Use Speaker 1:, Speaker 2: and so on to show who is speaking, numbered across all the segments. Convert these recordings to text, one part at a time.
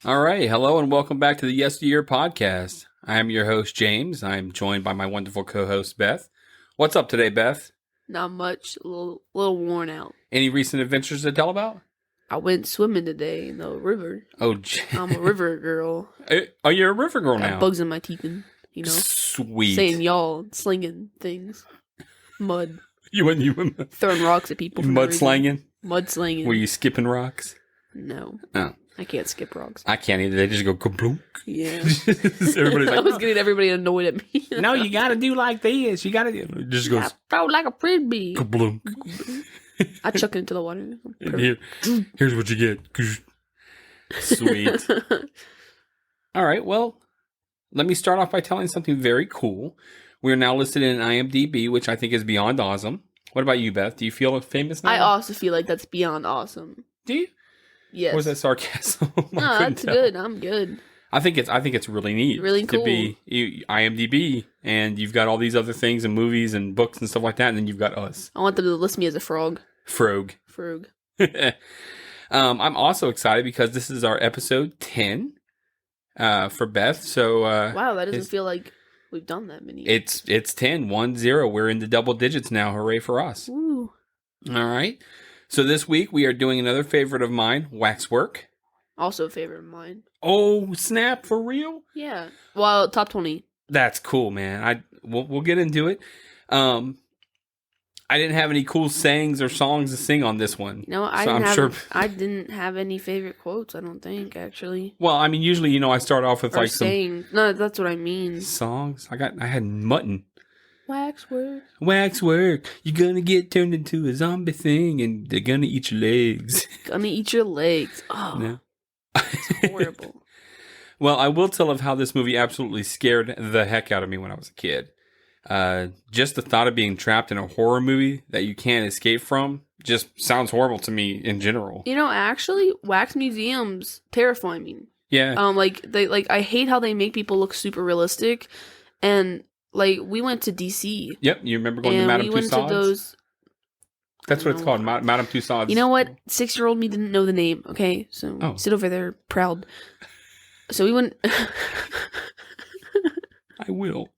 Speaker 1: All right. Hello and welcome back to the Yesteryear podcast. I am your host, James. I'm joined by my wonderful co-host, Beth. What's up today, Beth?
Speaker 2: Not much. A little worn out.
Speaker 1: Any recent adventures to tell about?
Speaker 2: I went swimming today in the river.
Speaker 1: Oh,
Speaker 2: I'm a river girl.
Speaker 1: Oh, you're a river girl
Speaker 2: Got
Speaker 1: now.
Speaker 2: bugs in my teeth and,
Speaker 1: Sweet.
Speaker 2: saying y'all, slinging things. Mud.
Speaker 1: You went
Speaker 2: Throwing rocks at people.
Speaker 1: mud slanging?
Speaker 2: Mud slanging.
Speaker 1: Were you skipping rocks?
Speaker 2: No.
Speaker 1: Oh.
Speaker 2: I can't skip rocks.
Speaker 1: I can't either. They just go kablunk.
Speaker 2: Yeah.
Speaker 1: Everybody's like,
Speaker 2: I was getting everybody annoyed at me.
Speaker 1: no, you got to do like this. You got to do. It just goes
Speaker 2: throw like a frisbee.
Speaker 1: kablunk.
Speaker 2: I chuck it into the water.
Speaker 1: Here's what you get. Sweet. All right. Well, let me start off by telling something very cool. We are now listed in IMDb, which I think is beyond awesome. What about you, Beth? Do you feel famous now?
Speaker 2: I also feel like that's beyond awesome.
Speaker 1: Do you?
Speaker 2: Yes.
Speaker 1: Or was that sarcasm?
Speaker 2: No, that's good. I'm good.
Speaker 1: I think it's really neat.
Speaker 2: Really cool.
Speaker 1: To be IMDb, and you've got all these other things and movies and books and stuff like that, and then you've got us.
Speaker 2: I want them to list me as a frog.
Speaker 1: Frog. I'm also excited because this is our episode 10 for Beth. So
Speaker 2: wow, that doesn't feel like we've done that many.
Speaker 1: It's 10, 1-0. We're in the double digits now. Hooray for us.
Speaker 2: Ooh.
Speaker 1: All right. So this week we are doing another favorite of mine, Waxwork.
Speaker 2: Also a favorite of mine.
Speaker 1: Oh, snap, for real?
Speaker 2: Yeah. Well, top 20.
Speaker 1: That's cool, man. We'll get into it. I didn't have any cool sayings or songs to sing on this one.
Speaker 2: No, I didn't have any favorite quotes, I don't think, actually.
Speaker 1: Well, I mean, usually, I start off with
Speaker 2: or
Speaker 1: like
Speaker 2: saying. No, that's what I mean.
Speaker 1: Songs. I had mutton.
Speaker 2: Waxwork.
Speaker 1: You're gonna get turned into a zombie thing, and they're gonna eat your legs.
Speaker 2: Gonna eat your legs. Oh, no. It's horrible.
Speaker 1: Well, I will tell of how this movie absolutely scared the heck out of me when I was a kid. Just the thought of being trapped in a horror movie that you can't escape from just sounds horrible to me in general.
Speaker 2: Actually, wax museums terrify me.
Speaker 1: Yeah.
Speaker 2: I hate how they make people look super realistic, and we went to DC.
Speaker 1: Yep, you remember going to Madame Tussauds?
Speaker 2: We went to those.
Speaker 1: That's what it's called, Madame Tussauds.
Speaker 2: You know what? 6-year-old me didn't know the name. Okay, so sit over there, proud. So we went.
Speaker 1: I will.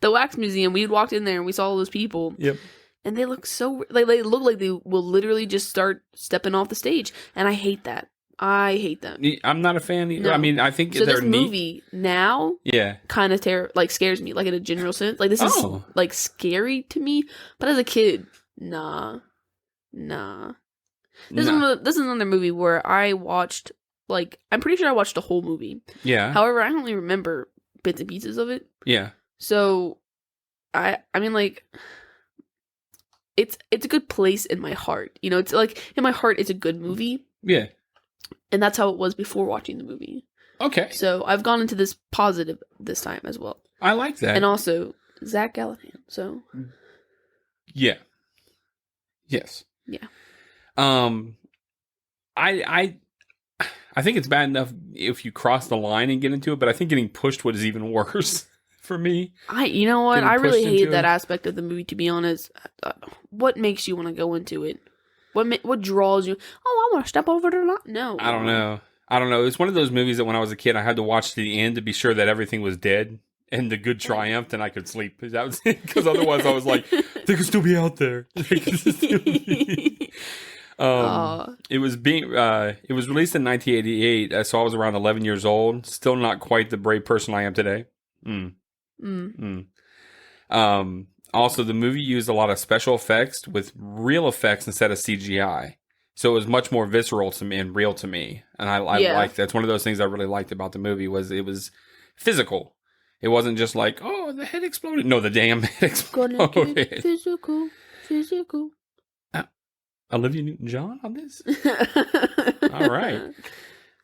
Speaker 2: The wax museum. We walked in there and we saw all those people.
Speaker 1: Yep.
Speaker 2: And they look so they look like they will literally just start stepping off the stage, and I hate that. I hate them.
Speaker 1: I'm not a fan either.
Speaker 2: No.
Speaker 1: I mean, I think
Speaker 2: so
Speaker 1: they're
Speaker 2: this movie now, kind of scares me, like in a general sense. Like this is scary to me, but as a kid, nah. This is another movie where I watched I'm pretty sure I watched the whole movie.
Speaker 1: Yeah.
Speaker 2: However, I only remember bits and pieces of it.
Speaker 1: Yeah.
Speaker 2: So, I mean it's a good place in my heart. It's in my heart, it's a good movie.
Speaker 1: Yeah.
Speaker 2: And that's how it was before watching the movie.
Speaker 1: Okay.
Speaker 2: So I've gone into this positive this time as well.
Speaker 1: I like that.
Speaker 2: And also Zach Galifian. So.
Speaker 1: Yeah. Yes.
Speaker 2: Yeah.
Speaker 1: I think it's bad enough if you cross the line and get into it, but I think getting pushed is even worse for me.
Speaker 2: You know what? I really hate that aspect of the movie, to be honest. What makes you want to go into it? What draws you? Oh, I want to step over to that. No.
Speaker 1: I don't know. It's one of those movies that when I was a kid, I had to watch to the end to be sure that everything was dead and the good triumphed and I could sleep. That was because otherwise I was like, they could still be out there. It was released in 1988, so I was around 11 years old. Still not quite the brave person I am today. Also, the movie used a lot of special effects with real effects instead of CGI. So it was much more visceral to me and real to me. And I liked that's one of those things I really liked about the movie was it was physical. It wasn't just like, oh, the head exploded. No, the damn head exploded.
Speaker 2: Gonna get physical.
Speaker 1: Olivia Newton-John on this? All right.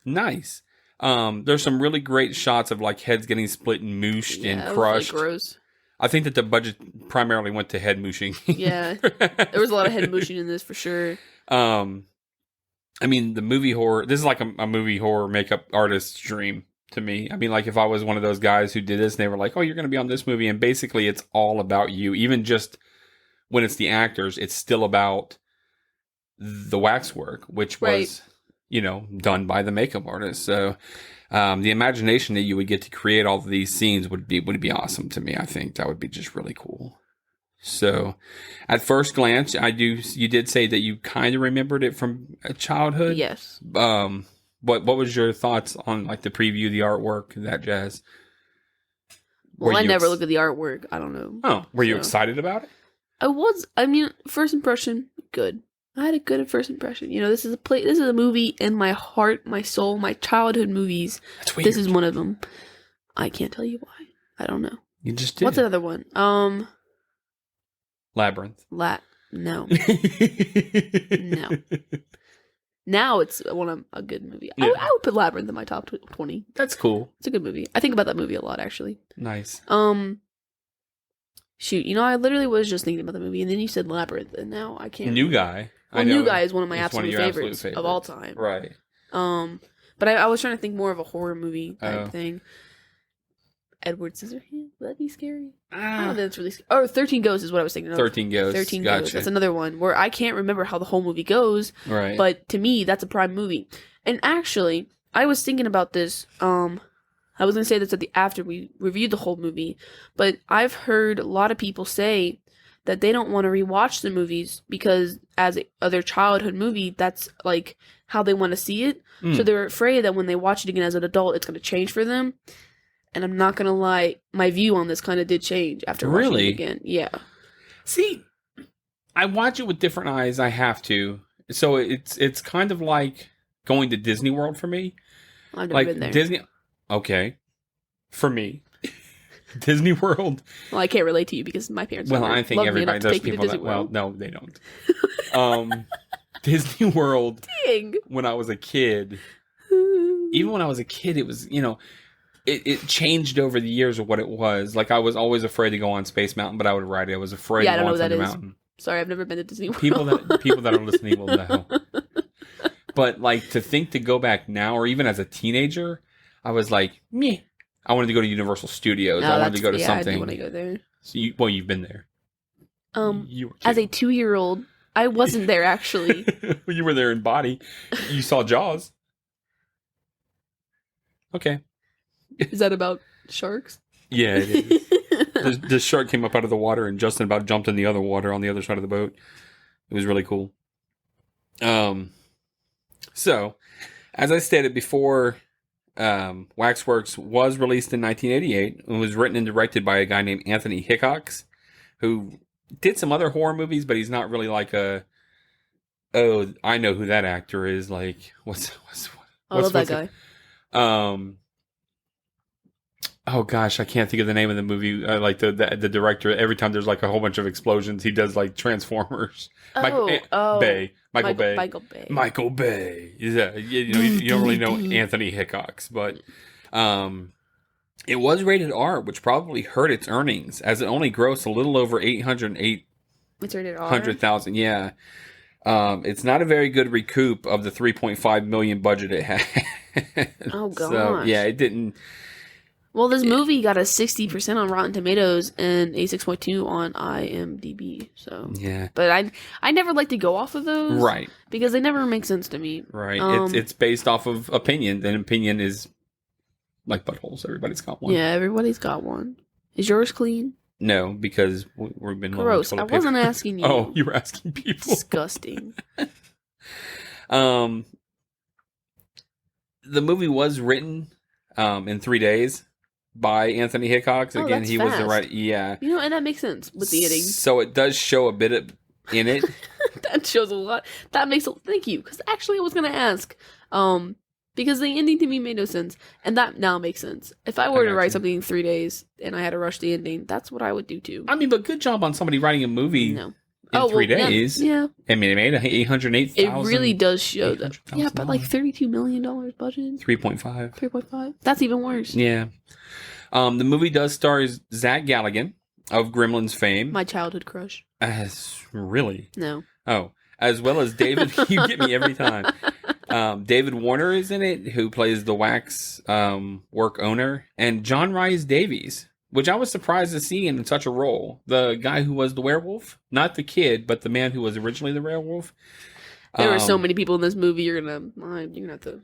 Speaker 1: Nice. There's some really great shots of heads getting split and mooshed and crushed.
Speaker 2: Really gross.
Speaker 1: I think that the budget primarily went to head mooshing.
Speaker 2: Yeah. There was a lot of head mooshing in this for sure.
Speaker 1: I mean, the movie horror, this is like a movie horror makeup artist's dream to me. I mean, if I was one of those guys who did this and they were like, oh, you're going to be on this movie. And basically it's all about you. Even just when it's the actors, it's still about the waxwork, which was, done by the makeup artist. So the imagination that you would get to create all of these scenes would be awesome to me. I think that would be just really cool. So at first glance, you did say that you kind of remembered it from childhood.
Speaker 2: Yes.
Speaker 1: What was your thoughts on like the preview, the artwork, that jazz?
Speaker 2: Well, I never looked at the artwork. I don't know.
Speaker 1: Oh, were you excited about it?
Speaker 2: I was. I mean, first impression, good. I had a good first impression. This is a movie in my heart, my soul, my childhood movies.
Speaker 1: That's weird.
Speaker 2: This is one of them. I can't tell you why. I don't know.
Speaker 1: You just did.
Speaker 2: What's another one?
Speaker 1: Labyrinth.
Speaker 2: No. No. Now it's a good movie. Yeah. I would put Labyrinth in my top 20.
Speaker 1: That's cool.
Speaker 2: It's a good movie. I think about that movie a lot, actually.
Speaker 1: Nice.
Speaker 2: Shoot, I literally was just thinking about the movie, and then you said Labyrinth, and now I can't.
Speaker 1: New Guy.
Speaker 2: Well, New Guy is one of my absolute favorites of all time.
Speaker 1: Right.
Speaker 2: But I was trying to think more of a horror movie type thing. Edward Scissorhands? Would that be scary? I don't know that's really scary. Oh, 13 Ghosts is what I was thinking of.
Speaker 1: 13 Ghosts.
Speaker 2: 13 Ghosts. That's another one where I can't remember how the whole movie goes.
Speaker 1: Right.
Speaker 2: But to me, that's a prime movie. And actually, I was thinking about this. I was going to say this after we reviewed the whole movie. But I've heard a lot of people say that they don't want to rewatch the movies because as their childhood movie, that's like how they want to see it. So they're afraid that when they watch it again as an adult, it's going to change for them. And I'm not going to lie, my view on this kind of did change after watching it again. Yeah.
Speaker 1: See, I watch it with different eyes. I have to. So it's kind of like going to Disney World for me.
Speaker 2: I've never been there.
Speaker 1: Disney. Okay. For me. Disney World.
Speaker 2: Well, I can't relate to you because my parents
Speaker 1: I think everybody does people that. Well, no, they don't. Disney World.
Speaker 2: Dang.
Speaker 1: When I was a kid, even when I was a kid, it was, it changed over the years of what it was. Like, I was always afraid to go on Space Mountain, but I would ride it. I was afraid to go on Thunder Mountain.
Speaker 2: Sorry, I've never been to Disney World.
Speaker 1: People that are listening will know. But, like, to think to go back now, or even as a teenager, I was like, meh. I wanted to go to Universal Studios. I wanted to go to something.
Speaker 2: I do want to go there.
Speaker 1: So you've been there.
Speaker 2: As a 2-year-old, I wasn't there, actually.
Speaker 1: You were there in body. You saw Jaws. Okay.
Speaker 2: Is that about sharks? Yeah,
Speaker 1: it is. The shark came up out of the water and Justin about jumped in the other water on the other side of the boat. It was really cool. So, as I stated before, Waxworks was released in 1988 and was written and directed by a guy named Anthony Hickox, who did some other horror movies, but he's not really like I know who that actor is. Like,
Speaker 2: I love that guy.
Speaker 1: Oh gosh, I can't think of the name of the movie. Like the director, every time there's like a whole bunch of explosions, he does like Transformers. Michael Bay. Michael Bay. Yeah, you don't really know Anthony Hickox, but it was rated R, which probably hurt its earnings as it only grossed a little over $808,000.
Speaker 2: It's rated R.
Speaker 1: 100,000. Yeah. It's not a very good recoup of the $3.5 million budget it had.
Speaker 2: Oh gosh.
Speaker 1: So yeah, it didn't.
Speaker 2: Well, this movie got a 60% on Rotten Tomatoes and a 6.2 on IMDb. So
Speaker 1: yeah,
Speaker 2: but I never like to go off of those,
Speaker 1: right?
Speaker 2: Because they never make sense to me,
Speaker 1: right? It's based off of opinion, and opinion is like buttholes. Everybody's got one.
Speaker 2: Yeah, everybody's got one. Is yours clean?
Speaker 1: No, because we've been
Speaker 2: gross. I wasn't asking you.
Speaker 1: Oh, you were asking people.
Speaker 2: Disgusting.
Speaker 1: The movie was written in 3 days. By Anthony Hickox. Again, he was the right. Yeah.
Speaker 2: And that makes sense with the ending.
Speaker 1: So it does show a bit in it.
Speaker 2: That shows a lot. That makes thank you. Because actually I was going to ask. Because the ending to me made no sense. And that now makes sense. If I were to write something in 3 days and I had to rush the ending, that's what I would do too.
Speaker 1: I mean, but good job on somebody writing a movie in 3 days.
Speaker 2: Yeah.
Speaker 1: I mean, it made $808,000.
Speaker 2: It really does show that. Yeah, but like $32 million budget.
Speaker 1: 3.5.
Speaker 2: 3.5. That's even worse.
Speaker 1: Yeah. The movie does star Zach Galligan of Gremlins fame.
Speaker 2: My childhood crush.
Speaker 1: Really?
Speaker 2: No.
Speaker 1: Oh, as well as David. You get me every time. David Warner is in it, who plays the Waxwork owner, and John Rhys Davies, which I was surprised to see in such a role. The guy who was the werewolf, not the kid, but the man who was originally the werewolf.
Speaker 2: There were so many people in this movie. You're gonna have to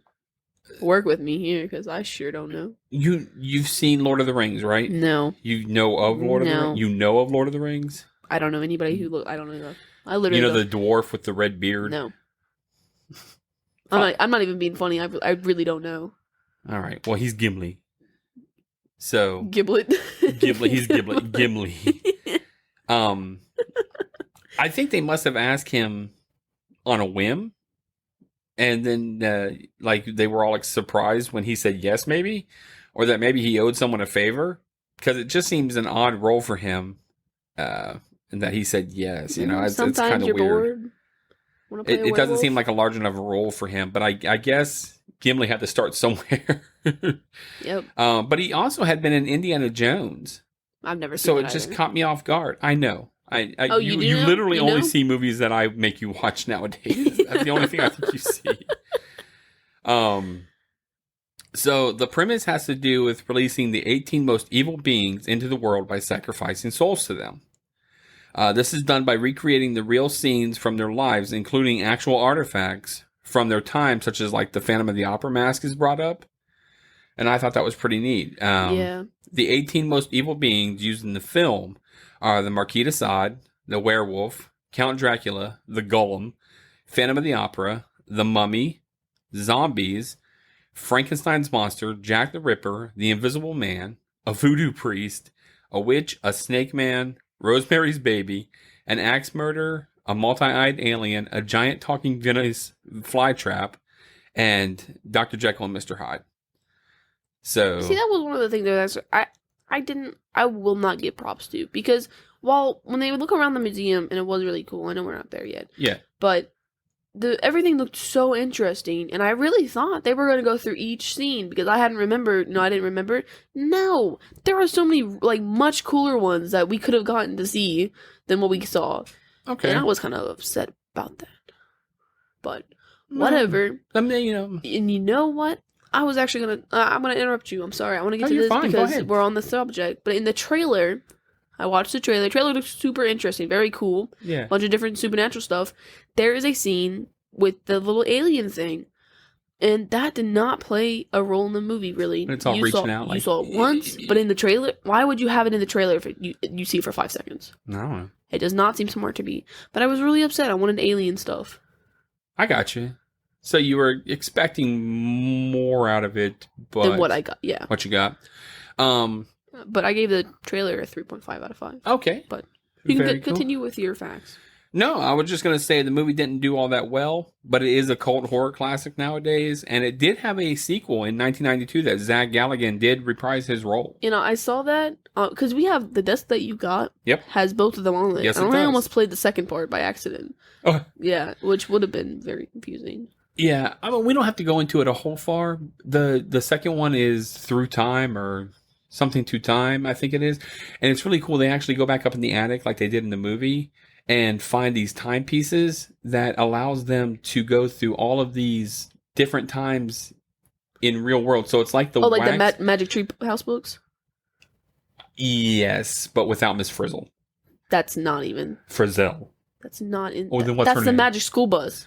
Speaker 2: work with me here because I sure don't know.
Speaker 1: You've seen Lord of the Rings, right?
Speaker 2: No.
Speaker 1: You know of Lord of the Rings? You know of Lord of the Rings?
Speaker 2: I don't know anybody who look. I don't know. I literally.
Speaker 1: You know the dwarf with the red beard?
Speaker 2: No. I'm not even being funny. I really don't know.
Speaker 1: All right. Well, he's Gimli. So
Speaker 2: Giblet.
Speaker 1: Gimli. He's Gimli. Gimli. I think they must have asked him on a whim, and then like they were all like surprised when he said yes, maybe, or that maybe he owed someone a favor, because it just seems an odd role for him, and that he said yes. You know, it's kind of weird. It doesn't seem like a large enough role for him, but I guess Gimli had to start somewhere.
Speaker 2: Yep.
Speaker 1: But he also had been in Indiana Jones.
Speaker 2: I've never seen
Speaker 1: so it just caught me off guard. I know. You literally only see movies that I make you watch nowadays. That's the only thing I think you see. So the premise has to do with releasing the 18 most evil beings into the world by sacrificing souls to them. This is done by recreating the real scenes from their lives, including actual artifacts from their time, such as like the Phantom of the Opera mask is brought up. And I thought that was pretty neat.
Speaker 2: Yeah.
Speaker 1: The 18 most evil beings used in the film are the Marquis de Sade, the Werewolf, Count Dracula, the Golem, Phantom of the Opera, the Mummy, zombies, Frankenstein's monster, Jack the Ripper, the Invisible Man, a voodoo priest, a witch, a snake man, Rosemary's Baby, an axe murderer, a multi-eyed alien, a giant talking Venice flytrap, and Dr. Jekyll and Mr. Hyde. So
Speaker 2: see, that was one of the things that I will not give props to, because when they would look around the museum, and it was really cool. I know we're not there yet.
Speaker 1: Yeah.
Speaker 2: But everything looked so interesting, and I really thought they were going to go through each scene, because I didn't remember. No, there are so many like much cooler ones that we could have gotten to see than what we saw.
Speaker 1: Okay.
Speaker 2: And I was kind of upset about that. But whatever.
Speaker 1: I mean,
Speaker 2: And you know what? I was actually I'm gonna interrupt you. I'm sorry. I want to get to this
Speaker 1: fine.
Speaker 2: because we're on the subject. But in the trailer, I watched the trailer. The trailer looks super interesting, very cool.
Speaker 1: Yeah.
Speaker 2: Bunch of different supernatural stuff. There is a scene with the little alien thing, and that did not play a role in the movie. Really,
Speaker 1: it's all reaching out.
Speaker 2: You saw it once, but in the trailer, why would you have it in the trailer if you see it for 5 seconds?
Speaker 1: No.
Speaker 2: It does not seem smart to me. But I was really upset. I wanted alien stuff.
Speaker 1: I got you. So you were expecting more out of it, but
Speaker 2: than what I got. Yeah.
Speaker 1: What you got?
Speaker 2: But I gave the trailer a 3.5 out of 5.
Speaker 1: Okay.
Speaker 2: But you can continue with your facts.
Speaker 1: No, I was just going to say the movie didn't do all that well, but it is a cult horror classic nowadays, and it did have a sequel in 1992 that Zach Galligan did reprise his role.
Speaker 2: You know, I saw that because we have the disc that you got.
Speaker 1: Yep.
Speaker 2: Has both of them on it.
Speaker 1: Yes,
Speaker 2: and
Speaker 1: it
Speaker 2: I
Speaker 1: does.
Speaker 2: almost played the second part by accident.
Speaker 1: Oh.
Speaker 2: Yeah, which would have been very confusing.
Speaker 1: Yeah, I mean, we don't have to go into it a whole far. The second one is Through Time or something to Time, I think it is. And it's really cool. They actually go back up in the attic like they did in the movie and find these timepieces that allows them to go through all of these different times in real world. So it's like the
Speaker 2: the Magic Tree House books?
Speaker 1: Yes, but without Miss Frizzle.
Speaker 2: That's not even.
Speaker 1: Frizzle.
Speaker 2: That's not in.
Speaker 1: Oh, then what's
Speaker 2: that's
Speaker 1: her
Speaker 2: the
Speaker 1: name?
Speaker 2: Magic School Bus.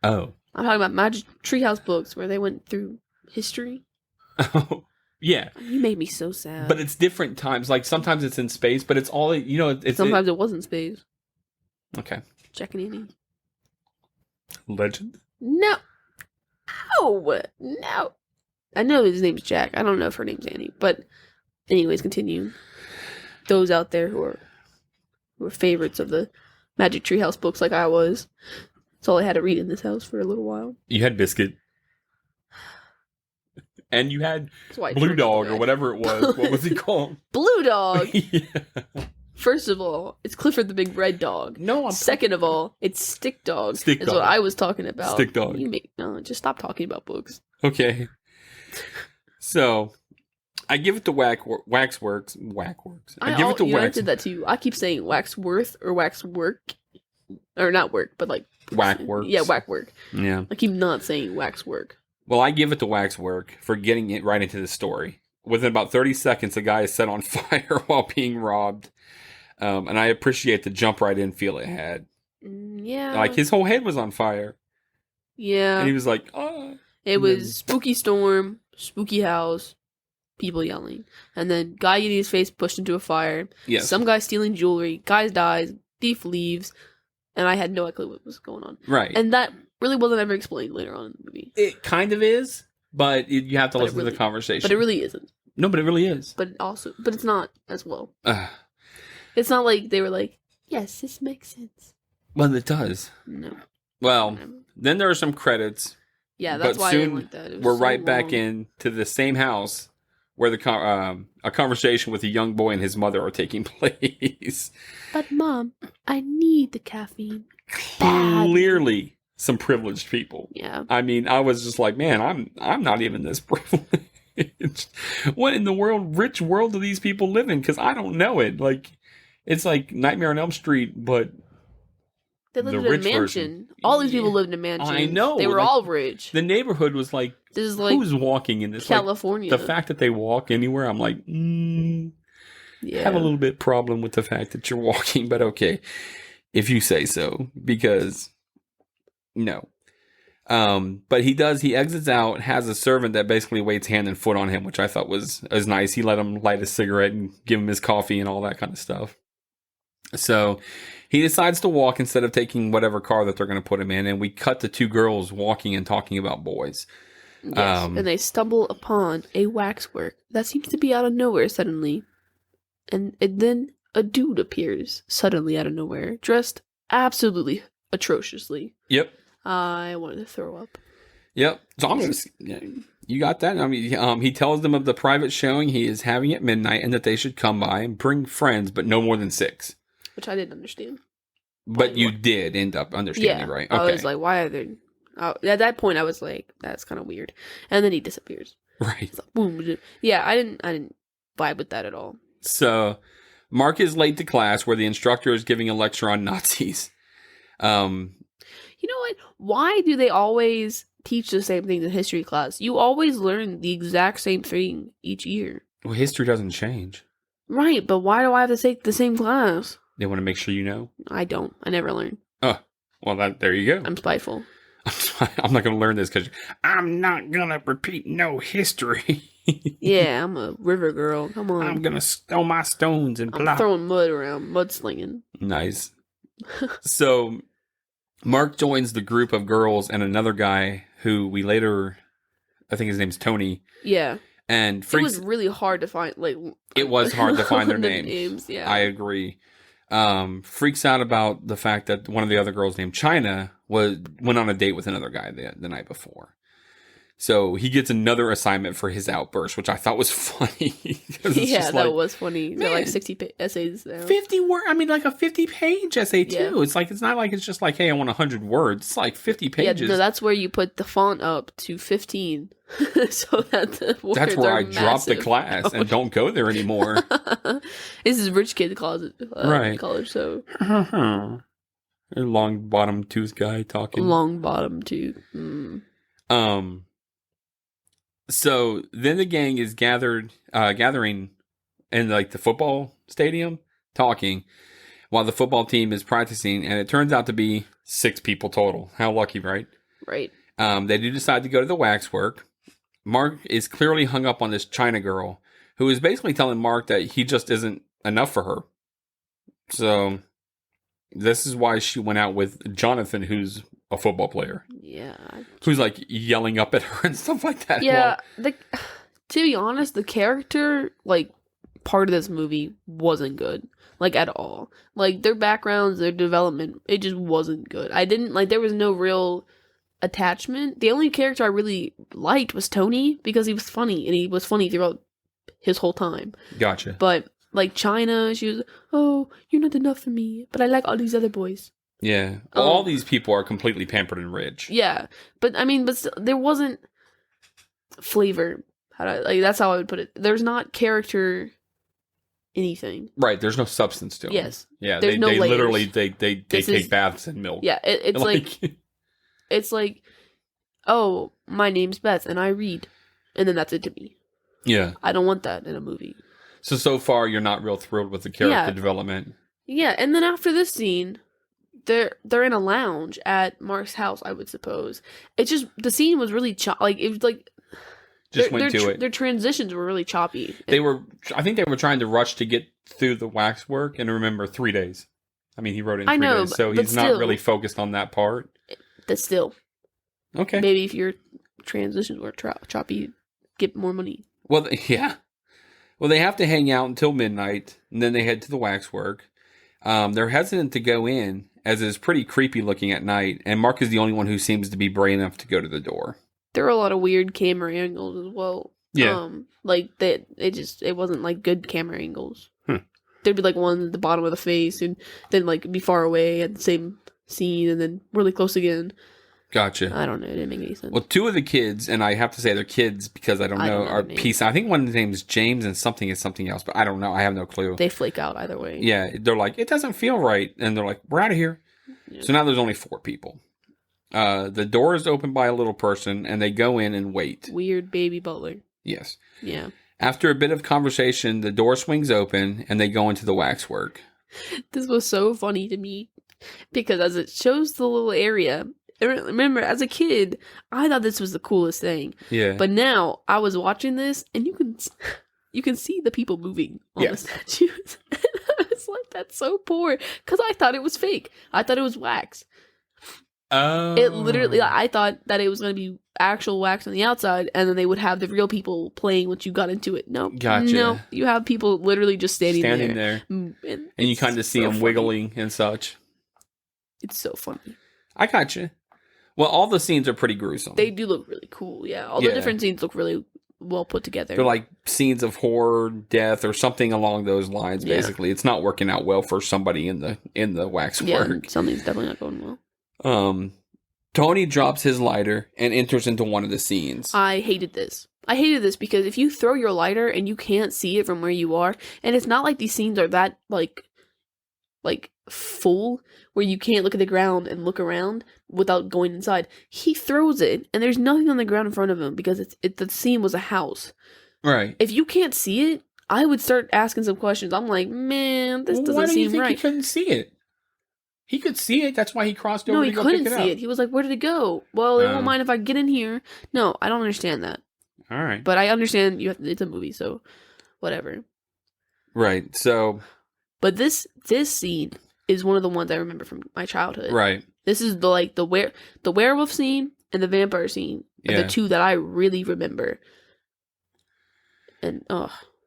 Speaker 1: Oh.
Speaker 2: I'm talking about Magic Treehouse books where they went through history.
Speaker 1: Oh, yeah.
Speaker 2: You made me so sad.
Speaker 1: But it's different times. Like sometimes it's in space, but it's all
Speaker 2: sometimes it was in space.
Speaker 1: Okay.
Speaker 2: Checking in.
Speaker 1: Legend?
Speaker 2: No. No. I know his name's Jack. I don't know if her name's Annie. But anyways, continue. Those out there who are favorites of the Magic Treehouse books like I was. That's all I had to read in this house for a little while.
Speaker 1: You had Biscuit. And you had
Speaker 2: Blue
Speaker 1: Blue Dog or whatever it was. What was he called?
Speaker 2: Blue Dog.
Speaker 1: Yeah.
Speaker 2: First of all, it's Clifford the Big Red Dog.
Speaker 1: No,
Speaker 2: Second of all, it's Stick Dog.
Speaker 1: Stick
Speaker 2: That's
Speaker 1: Dog.
Speaker 2: what I was talking about.
Speaker 1: Stick Dog.
Speaker 2: Just stop talking about books.
Speaker 1: Okay. So, I give it to Waxworks. I give it to
Speaker 2: I
Speaker 1: Wax.
Speaker 2: did that to you. I keep saying Waxworth or Waxwork. Or not work, but like...
Speaker 1: Waxworks.
Speaker 2: Yeah, Waxwork.
Speaker 1: Yeah.
Speaker 2: I keep not saying Waxwork.
Speaker 1: Well, I give it to Waxwork for getting it right into the story. Within about 30 seconds, a guy is set on fire while being robbed. And I appreciate the jump right in feel it had.
Speaker 2: Yeah.
Speaker 1: Like his whole head was on fire.
Speaker 2: Yeah.
Speaker 1: And he was like, oh.
Speaker 2: It was spooky storm, spooky house, people yelling. And then guy getting his face pushed into a fire.
Speaker 1: Yes.
Speaker 2: Some guy stealing jewelry. Guy dies. Thief leaves. And I had no clue what was going on.
Speaker 1: Right.
Speaker 2: And that really wasn't ever explained later on in the movie.
Speaker 1: It kind of is, but you have to listen to the conversation.
Speaker 2: But it really isn't.
Speaker 1: No, but it really is.
Speaker 2: But it's not as well. It's not like they were like, yes, this makes sense.
Speaker 1: Well, it does.
Speaker 2: No.
Speaker 1: Well, then there are some credits.
Speaker 2: Yeah, that's why I didn't like that.
Speaker 1: We're right back into the same house where a conversation with a young boy and his mother are taking place.
Speaker 2: But Mom, I need the caffeine.
Speaker 1: Clearly, some privileged people.
Speaker 2: Yeah.
Speaker 1: I mean, I was just like, man, I'm not even this privileged. What in the rich world do these people live in? Because I don't know it. Like, it's like Nightmare on Elm Street, but
Speaker 2: they lived in a mansion. Version. All these people lived in a mansion.
Speaker 1: I know.
Speaker 2: They were all rich.
Speaker 1: The neighborhood was like, this is like who's walking in this?
Speaker 2: California.
Speaker 1: Like, the fact that they walk anywhere, I'm like, I have a little bit problem with the fact that you're walking, but okay, if you say so, because no. But he exits out, has a servant that basically waits hand and foot on him, which I thought was nice. He let him light a cigarette and give him his coffee and all that kind of stuff. So he decides to walk instead of taking whatever car that they're going to put him in. And we cut to two girls walking and talking about boys.
Speaker 2: Yes, and they stumble upon a waxwork that seems to be out of nowhere suddenly. And then a dude appears suddenly out of nowhere, dressed absolutely atrociously.
Speaker 1: Yep.
Speaker 2: I wanted to throw up.
Speaker 1: Yep. So you got that? I mean, he tells them of the private showing he is having at midnight and that they should come by and bring friends, but no more than 6.
Speaker 2: Which I didn't understand.
Speaker 1: But you did end up understanding, right? Okay.
Speaker 2: I was like, why are there... at that point, I was like, that's kind of weird. And then he disappears.
Speaker 1: Right.
Speaker 2: Like, boom. Yeah, I didn't vibe with that at all.
Speaker 1: So, Mark is late to class where the instructor is giving a lecture on Nazis.
Speaker 2: You know what? Why do they always teach the same things in history class? You always learn the exact same thing each year.
Speaker 1: Well, history doesn't change.
Speaker 2: Right, but why do I have to take the same class?
Speaker 1: They want to make sure you know?
Speaker 2: I don't. I never learn.
Speaker 1: Oh, well, there you go.
Speaker 2: I'm spiteful.
Speaker 1: I'm not going to learn this because I'm not going to repeat no history.
Speaker 2: Yeah, I'm a river girl. Come on.
Speaker 1: I'm going to throw my stones and
Speaker 2: I'm throwing mud around, mudslinging.
Speaker 1: Nice. So, Mark joins the group of girls and another guy who we later, I think his name's Tony.
Speaker 2: Yeah.
Speaker 1: And
Speaker 2: it was really hard to find,
Speaker 1: it was hard to find their
Speaker 2: names. Yeah.
Speaker 1: I agree. Freaks out about the fact that one of the other girls named China went on a date with another guy the night before. So he gets another assignment for his outburst, which I thought was funny.
Speaker 2: Yeah, that was funny. They're like 60 essays now.
Speaker 1: 50 word. I mean, like a 50-page essay too. Yeah. It's not like it's just like, hey, I want 100 words. It's like 50 pages.
Speaker 2: Yeah, no, that's where you put the font up to 15, so that the words
Speaker 1: that's where I
Speaker 2: massive.
Speaker 1: drop the class and don't go there anymore.
Speaker 2: This is rich kid closet,
Speaker 1: right?
Speaker 2: College, so.
Speaker 1: A long bottom tooth guy talking.
Speaker 2: Long bottom tooth.
Speaker 1: So then the gang is gathering in like the football stadium talking while the football team is practicing, and it turns out to be 6 people total. How lucky, right?
Speaker 2: Right.
Speaker 1: They do decide to go to the waxwork. Mark is clearly hung up on this China girl who is basically telling Mark that he just isn't enough for her. So this is why she went out with Jonathan, who's a football player.
Speaker 2: Yeah.
Speaker 1: Who's like yelling up at her and stuff like that.
Speaker 2: Yeah. To be honest, the character, part of this movie wasn't good. At all. Their backgrounds, their development, it just wasn't good. I didn't, there was no real attachment. The only character I really liked was Tony because he was funny, and he was funny throughout his whole time.
Speaker 1: Gotcha.
Speaker 2: But, China, she was, oh, you're not enough for me, but I like all these other boys.
Speaker 1: Yeah. All these people are completely pampered and rich.
Speaker 2: Yeah. But still, there wasn't flavor. That's how I would put it. There's not character anything.
Speaker 1: Right. There's no substance to it.
Speaker 2: Yes.
Speaker 1: Yeah.
Speaker 2: There's
Speaker 1: they
Speaker 2: layers.
Speaker 1: literally, they take baths in milk.
Speaker 2: Yeah. It's like, oh, my name's Beth and I read. And then that's it to me.
Speaker 1: Yeah.
Speaker 2: I don't want that in a movie.
Speaker 1: So far you're not real thrilled with the character development.
Speaker 2: Yeah. And then after this scene, they're in a lounge at Mark's house, I would suppose. It's just the scene was really like it was like
Speaker 1: Just went to it.
Speaker 2: Their transitions were really choppy.
Speaker 1: I think they were trying to rush to get through the waxwork, and remember 3 days. I mean, he wrote it in 3 days, so he's not really focused on that part.
Speaker 2: But still.
Speaker 1: Okay.
Speaker 2: Maybe if your transitions were choppy, get more money.
Speaker 1: Well, yeah. Well, they have to hang out until midnight, and then they head to the waxwork. They're hesitant to go in, as it's pretty creepy looking at night, and Mark is the only one who seems to be brave enough to go to the door.
Speaker 2: There were a lot of weird camera angles as well.
Speaker 1: Yeah.
Speaker 2: Like it wasn't like good camera angles. There'd be like one at the bottom of the face, and then like be far away at the same scene, and then really close again.
Speaker 1: Gotcha.
Speaker 2: I don't know. It didn't make any sense.
Speaker 1: Well, 2 of the kids, and I have to say they're kids because I don't know, are peace. I think one of the names is James and something is something else, but I don't know. I have no clue.
Speaker 2: They flake out either way.
Speaker 1: Yeah, they're like, it doesn't feel right. And they're like, we're out of here. Yeah. So now there's only 4 people. The door is opened by a little person, and they go in and wait.
Speaker 2: Weird baby butler.
Speaker 1: Yes.
Speaker 2: Yeah.
Speaker 1: After a bit of conversation, the door swings open, and they go into the waxwork.
Speaker 2: This was so funny to me because as it shows the little area, remember, as a kid, I thought this was the coolest thing.
Speaker 1: Yeah.
Speaker 2: But now I was watching this, and you can see the people moving on the statues. And I was like, that's so poor, because I thought it was fake. I thought it was wax.
Speaker 1: Oh.
Speaker 2: It literally, I thought that it was going to be actual wax on the outside, and then they would have the real people playing once you got into it. No,
Speaker 1: gotcha.
Speaker 2: No, you have people literally just standing there.
Speaker 1: And you kind of see them wiggling and such.
Speaker 2: It's so funny.
Speaker 1: I gotcha. Well, all the scenes are pretty gruesome.
Speaker 2: They do look really cool, yeah. All the different scenes look really well put together.
Speaker 1: They're like scenes of horror, death, or something along those lines, basically. It's not working out well for somebody in the waxwork.
Speaker 2: Yeah, something's definitely not going well.
Speaker 1: Tony drops his lighter and enters into one of the scenes.
Speaker 2: I hated this because if you throw your lighter and you can't see it from where you are, and it's not like these scenes are that like full where you can't look at the ground and look around without going inside. He throws it and there's nothing on the ground in front of him because the scene was a house.
Speaker 1: Right.
Speaker 2: If you can't see it, I would start asking some questions. I'm like, man, this doesn't seem right.
Speaker 1: Why do you think he couldn't see it? He could see it. That's why he crossed over to go pick it up. No, he couldn't see it.
Speaker 2: He was like, where did it go? Well, it won't mind if I get in here. No, I don't understand that.
Speaker 1: All right.
Speaker 2: But I understand it's a movie, so whatever.
Speaker 1: Right. So.
Speaker 2: But this scene is one of the ones I remember from my childhood.
Speaker 1: Right.
Speaker 2: This is the werewolf scene and the vampire scene are the 2 that I really remember. And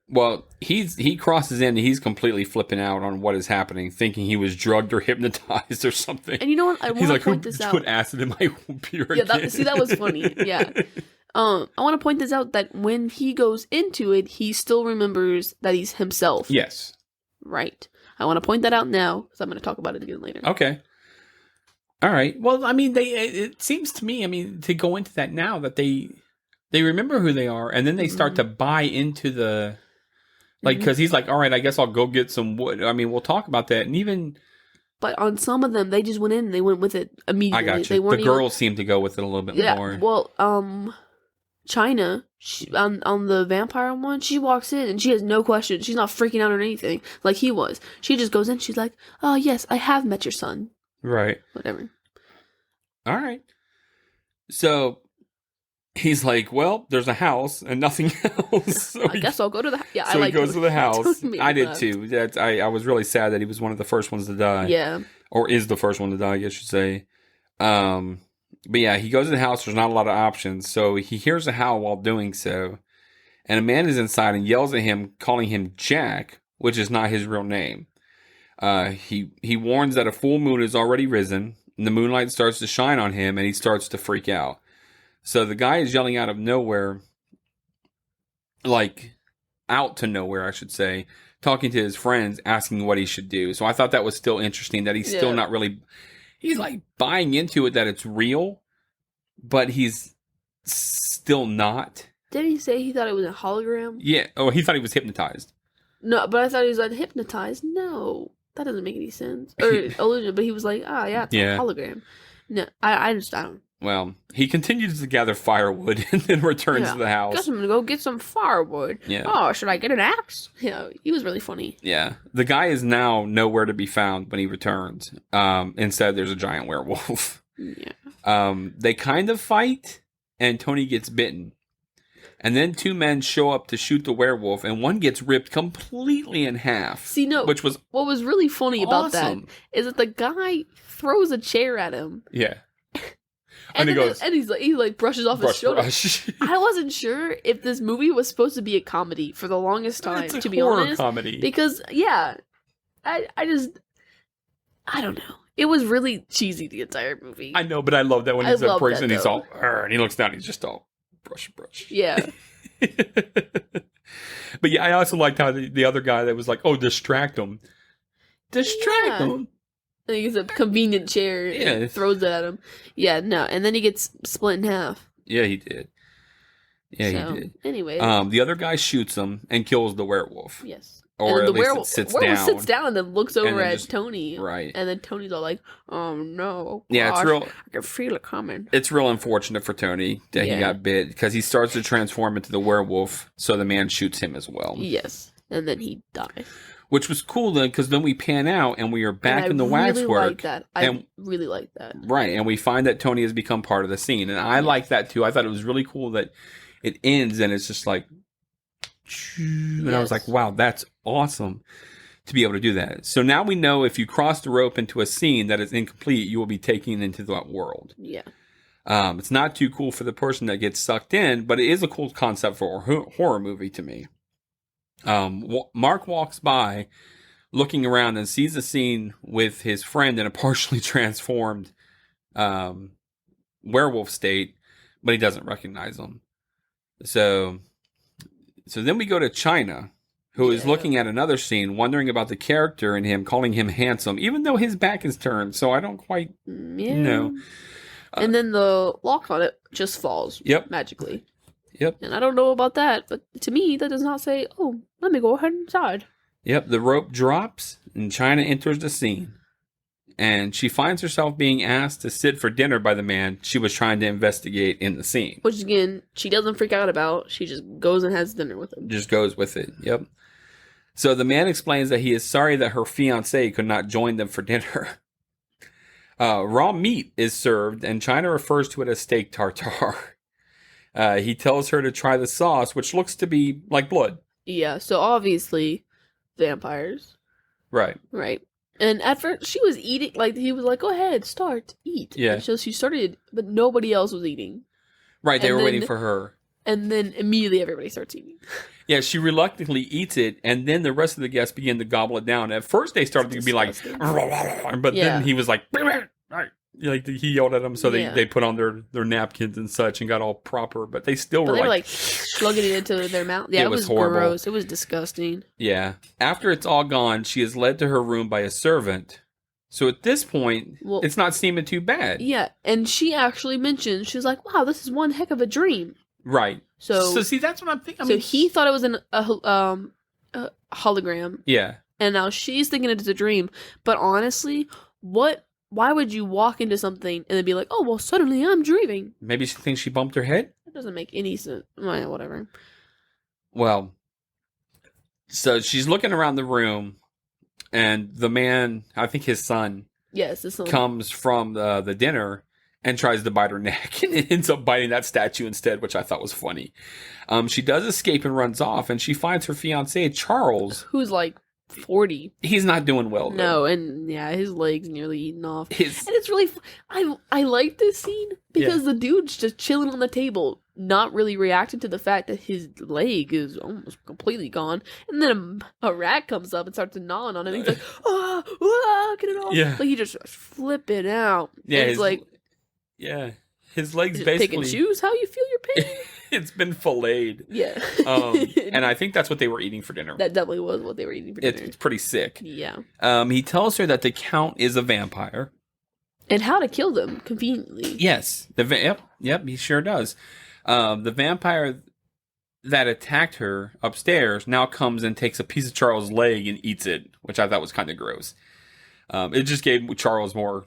Speaker 1: well, he crosses in and he's completely flipping out on what is happening, thinking he was drugged or hypnotized or something.
Speaker 2: And you know what? I want to point this out.
Speaker 1: Who put acid in my beer again?
Speaker 2: Yeah, that was funny. Yeah. I want to point this out that when he goes into it, he still remembers that he's himself.
Speaker 1: Yes.
Speaker 2: Right. I want to point that out now because I'm going to talk about it again later.
Speaker 1: Okay. All right. Well, I mean, it seems to me, I mean, to go into that now, that they remember who they are, and then they start to buy into the, like, because he's like, all right, I guess I'll go get some wood. I mean, we'll talk about that. And even.
Speaker 2: But on some of them, they just went in and they went with it immediately.
Speaker 1: I got you. The girls seem to go with it a little bit more.
Speaker 2: Well, China, on the vampire one, she walks in and she has no question. She's not freaking out or anything like he was. She just goes in. She's like, "Oh yes, I have met your son."
Speaker 1: Right.
Speaker 2: Whatever.
Speaker 1: All right. So he's like, "Well, there's a house and nothing else." So
Speaker 2: I guess I'll go to the house. Yeah,
Speaker 1: so he goes to the house. I did too. I was really sad that he was one of the first ones to die.
Speaker 2: Yeah.
Speaker 1: Or is the first one to die, I guess you should say. But yeah, he goes to the house. There's not a lot of options. So he hears a howl while doing so. And a man is inside and yells at him, calling him Jack, which is not his real name. He warns that a full moon has already risen. And the moonlight starts to shine on him and he starts to freak out. So the guy is yelling out of nowhere, like out to nowhere, I should say, talking to his friends, asking what he should do. So I thought that was still interesting that he's still not really... He's like buying into it that it's real, but he's still not.
Speaker 2: Didn't he say he thought it was a hologram?
Speaker 1: Yeah. Oh, he thought he was hypnotized.
Speaker 2: No, but I thought he was like hypnotized. No, that doesn't make any sense. Or illusion. But he was like, yeah, it's a hologram. No, I don't.
Speaker 1: Well, he continues to gather firewood and then returns to the house.
Speaker 2: Guess I'm gonna go get some firewood.
Speaker 1: Yeah.
Speaker 2: Oh, should I get an axe? Yeah, he was really funny.
Speaker 1: Yeah. The guy is now nowhere to be found when he returns. Instead, there's a giant werewolf.
Speaker 2: Yeah.
Speaker 1: They kind of fight, and Tony gets bitten. And then two men show up to shoot the werewolf, and one gets ripped completely in half.
Speaker 2: See, no,
Speaker 1: which was
Speaker 2: what was really funny about that
Speaker 1: awesome.
Speaker 2: is that the guy throws a chair at him.
Speaker 1: Yeah.
Speaker 2: And
Speaker 1: he
Speaker 2: then
Speaker 1: goes,
Speaker 2: he brushes off his shoulder.
Speaker 1: brush.
Speaker 2: I wasn't sure if this movie was supposed to be a comedy for the longest time,
Speaker 1: It's a
Speaker 2: to be
Speaker 1: horror
Speaker 2: honest.
Speaker 1: comedy.
Speaker 2: Because, yeah, I don't know. It was really cheesy, the entire movie.
Speaker 1: I know, but I love that when
Speaker 2: I
Speaker 1: he's a
Speaker 2: love
Speaker 1: person,
Speaker 2: that,
Speaker 1: he's
Speaker 2: though.
Speaker 1: all, and he looks down, he's just all, brush.
Speaker 2: Yeah.
Speaker 1: But yeah, I also liked how the other guy that was like, oh, distract him. Distract
Speaker 2: Yeah.
Speaker 1: him.
Speaker 2: And he gets a convenient chair and
Speaker 1: Yeah.
Speaker 2: throws it at him. Yeah, no. And then he gets split in half.
Speaker 1: Yeah, he did. Yeah,
Speaker 2: So,
Speaker 1: he did.
Speaker 2: Anyway.
Speaker 1: The other guy shoots him and kills the werewolf.
Speaker 2: Yes.
Speaker 1: Or
Speaker 2: and
Speaker 1: at
Speaker 2: the
Speaker 1: least it sits
Speaker 2: werewolf
Speaker 1: down.
Speaker 2: sits down and then looks over
Speaker 1: then
Speaker 2: at
Speaker 1: just-
Speaker 2: Tony.
Speaker 1: Right.
Speaker 2: And then Tony's all like, oh no.
Speaker 1: Yeah, it's
Speaker 2: gosh,
Speaker 1: real.
Speaker 2: I can feel it coming.
Speaker 1: It's real unfortunate for Tony that he
Speaker 2: Yeah.
Speaker 1: got bit because he starts to transform into the werewolf, so the man shoots him as well.
Speaker 2: Yes. And then he dies.
Speaker 1: Which was cool then, because then we pan out and we are back in the
Speaker 2: And I really
Speaker 1: Waxwork.
Speaker 2: like that. I
Speaker 1: and-
Speaker 2: really like that.
Speaker 1: Right, and we find that Tony has become part of the scene, and I like that too. I thought it was really cool that it ends and it's just like, and I was like,
Speaker 2: Yes.
Speaker 1: wow, that's awesome to be able to do that. So now we know if you cross the rope into a scene that is incomplete, you will be taken into that world.
Speaker 2: Yeah.
Speaker 1: It's not too cool for the person that gets sucked in, but it is a cool concept for a horror movie to me. Mark walks by, looking around, and sees a scene with his friend in a partially transformed werewolf state, but he doesn't recognize him. So then we go to China, who is
Speaker 2: Yeah.
Speaker 1: looking at another scene, wondering about the character in him, calling him handsome, even though his back is turned. So I don't quite
Speaker 2: Yeah.
Speaker 1: know.
Speaker 2: And then the lock on it just falls.
Speaker 1: Yep.
Speaker 2: Magically.
Speaker 1: Yep.
Speaker 2: And I don't know about that, but to me, that does not say, oh, let me go ahead inside.
Speaker 1: Yep, the rope drops, and China enters the scene. And she finds herself being asked to sit for dinner by the man she was trying to investigate in the scene.
Speaker 2: Which, again, she doesn't freak out about. She just goes and has dinner with him.
Speaker 1: Just goes with it, yep. So the man explains that he is sorry that her fiancé could not join them for dinner. Raw meat is served, and China refers to it as steak tartare. He tells her to try the sauce, which looks to be like blood.
Speaker 2: Yeah, so obviously, vampires.
Speaker 1: Right.
Speaker 2: Right. And at first, she was eating, like, he was like, go ahead, start, eat.
Speaker 1: Yeah.
Speaker 2: And so she started, but nobody else was eating.
Speaker 1: Right, they
Speaker 2: And
Speaker 1: were
Speaker 2: then-
Speaker 1: waiting for her.
Speaker 2: And then immediately everybody starts eating.
Speaker 1: Yeah, she reluctantly eats it, and then the rest of the guests begin to gobble it down. At first, they started to be like,
Speaker 2: Disgusting.
Speaker 1: but
Speaker 2: Yeah.
Speaker 1: then he was like, like he yelled at them, so
Speaker 2: Yeah.
Speaker 1: they put on their napkins and such and got all proper, but they still
Speaker 2: But
Speaker 1: were
Speaker 2: they were
Speaker 1: like,
Speaker 2: like slugging it into their mouth. Yeah,
Speaker 1: It
Speaker 2: it
Speaker 1: was
Speaker 2: was
Speaker 1: horrible.
Speaker 2: gross. It was disgusting.
Speaker 1: yeah. After it's all gone, she is led to her room by a servant. So at this point,
Speaker 2: Well-
Speaker 1: it's not seeming too bad.
Speaker 2: Yeah, and she actually mentioned, she was like, wow, this is one heck of a dream.
Speaker 1: Right.
Speaker 2: So
Speaker 1: see, that's what I'm thinking.
Speaker 2: so he thought it was a hologram,
Speaker 1: Yeah.
Speaker 2: and now she's thinking it's a dream. But honestly, why would you walk into something and then be like, oh, well, suddenly I'm dreaming?
Speaker 1: Maybe she thinks she bumped her head?
Speaker 2: That doesn't make any sense. Well, whatever.
Speaker 1: Well, so she's looking around the room, and the man, I think his son,
Speaker 2: Yes, this one.
Speaker 1: comes from the dinner and tries to bite her neck, and it ends up biting that statue instead, which I thought was funny. She does escape and runs off, and she finds her fiancé, Charles.
Speaker 2: Who's like 40.
Speaker 1: He's not doing well, though.
Speaker 2: No, and yeah, his leg's nearly eaten off. And
Speaker 1: His,
Speaker 2: it's really, I like this scene because the dude's just chilling on the table, not really reacting to the fact that his leg is almost completely gone. And then a rat comes up and starts gnawing on him. He's like, get it off.
Speaker 1: Yeah.
Speaker 2: Like he just flipping out.
Speaker 1: yeah,
Speaker 2: And it's like,
Speaker 1: yeah, his legs
Speaker 2: is it pick and
Speaker 1: basically,
Speaker 2: choose how you feel your pain?
Speaker 1: it's been filleted.
Speaker 2: Yeah.
Speaker 1: And I think that's what they were eating for dinner.
Speaker 2: that definitely was what they were eating for dinner.
Speaker 1: It's pretty sick.
Speaker 2: Yeah.
Speaker 1: He tells her that the Count is a vampire.
Speaker 2: And how to kill them conveniently.
Speaker 1: Yes. Yep, he sure does. The vampire that attacked her upstairs now comes and takes a piece of Charles' leg and eats it, which I thought was kind of gross. It just gave Charles more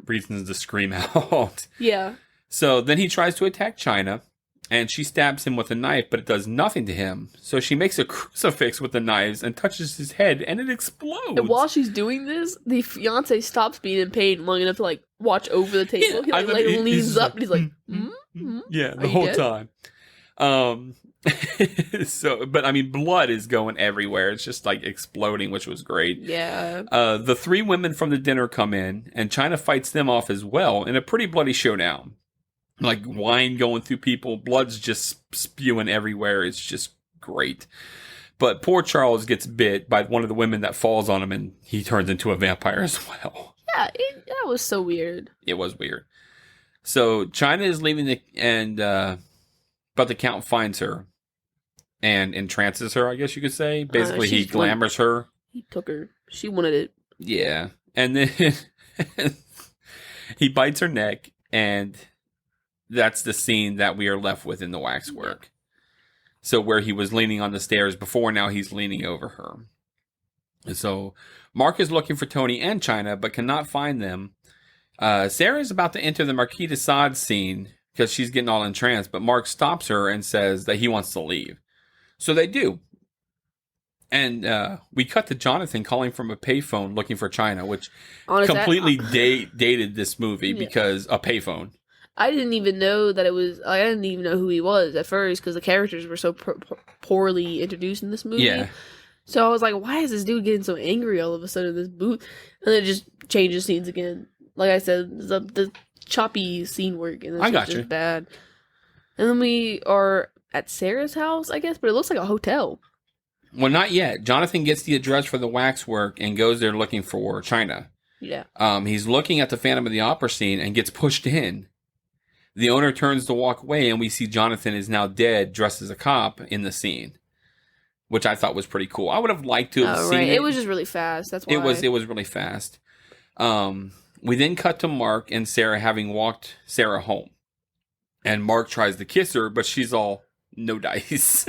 Speaker 1: reasons to scream out.
Speaker 2: Yeah.
Speaker 1: So then he tries to attack China, and she stabs him with a knife, but it does nothing to him. So she makes a crucifix with the knives and touches his head, and it explodes.
Speaker 2: And while she's doing this, the fiance stops being in pain long enough to like watch over the table.
Speaker 1: Yeah,
Speaker 2: He leans up and he's like,
Speaker 1: yeah, the
Speaker 2: Are you
Speaker 1: whole
Speaker 2: dead?
Speaker 1: time. So, but I mean, blood is going everywhere. It's just like exploding, which was great.
Speaker 2: Yeah.
Speaker 1: The 3 women from the dinner come in, and China fights them off as well in a pretty bloody showdown. Like wine going through people, blood's just spewing everywhere. It's just great. But poor Charles gets bit by one of the women that falls on him, and he turns into a vampire as well.
Speaker 2: Yeah, that was so weird.
Speaker 1: It was weird. So China is leaving but the Count finds her and entrances her, I guess you could say. Basically, he glamours her.
Speaker 2: He took her. She wanted it.
Speaker 1: Yeah. And then he bites her neck, and that's the scene that we are left with in the Waxwork. So where he was leaning on the stairs before, now he's leaning over her. And so Mark is looking for Tony and China, but cannot find them. Sarah is about to enter the Marquis de Sade scene because she's getting all entranced, but Mark stops her and says that he wants to leave. So they do. And we cut to Jonathan calling from a payphone looking for China, which completely dated this movie because a payphone.
Speaker 2: I didn't even know that it was. I didn't even know who he was at first because the characters were so poorly introduced in this movie.
Speaker 1: Yeah.
Speaker 2: So I was like, why is this dude getting so angry all of a sudden in this booth? And then it just changes scenes again. Like I said, the choppy scene work and it's just bad. And then we are at Sarah's house, I guess, but it looks like a hotel.
Speaker 1: Well, not yet. Jonathan gets the address for the Waxwork and goes there looking for China.
Speaker 2: Yeah.
Speaker 1: He's looking at the Phantom of the Opera scene and gets pushed in. The owner turns to walk away, and we see Jonathan is now dead, dressed as a cop, in the scene, which I thought was pretty cool. I would have liked to have seen it.
Speaker 2: It was just really fast. That's why.
Speaker 1: It was really fast. We then cut to Mark and Sarah having walked Sarah home. And Mark tries to kiss her, but she's all, no dice.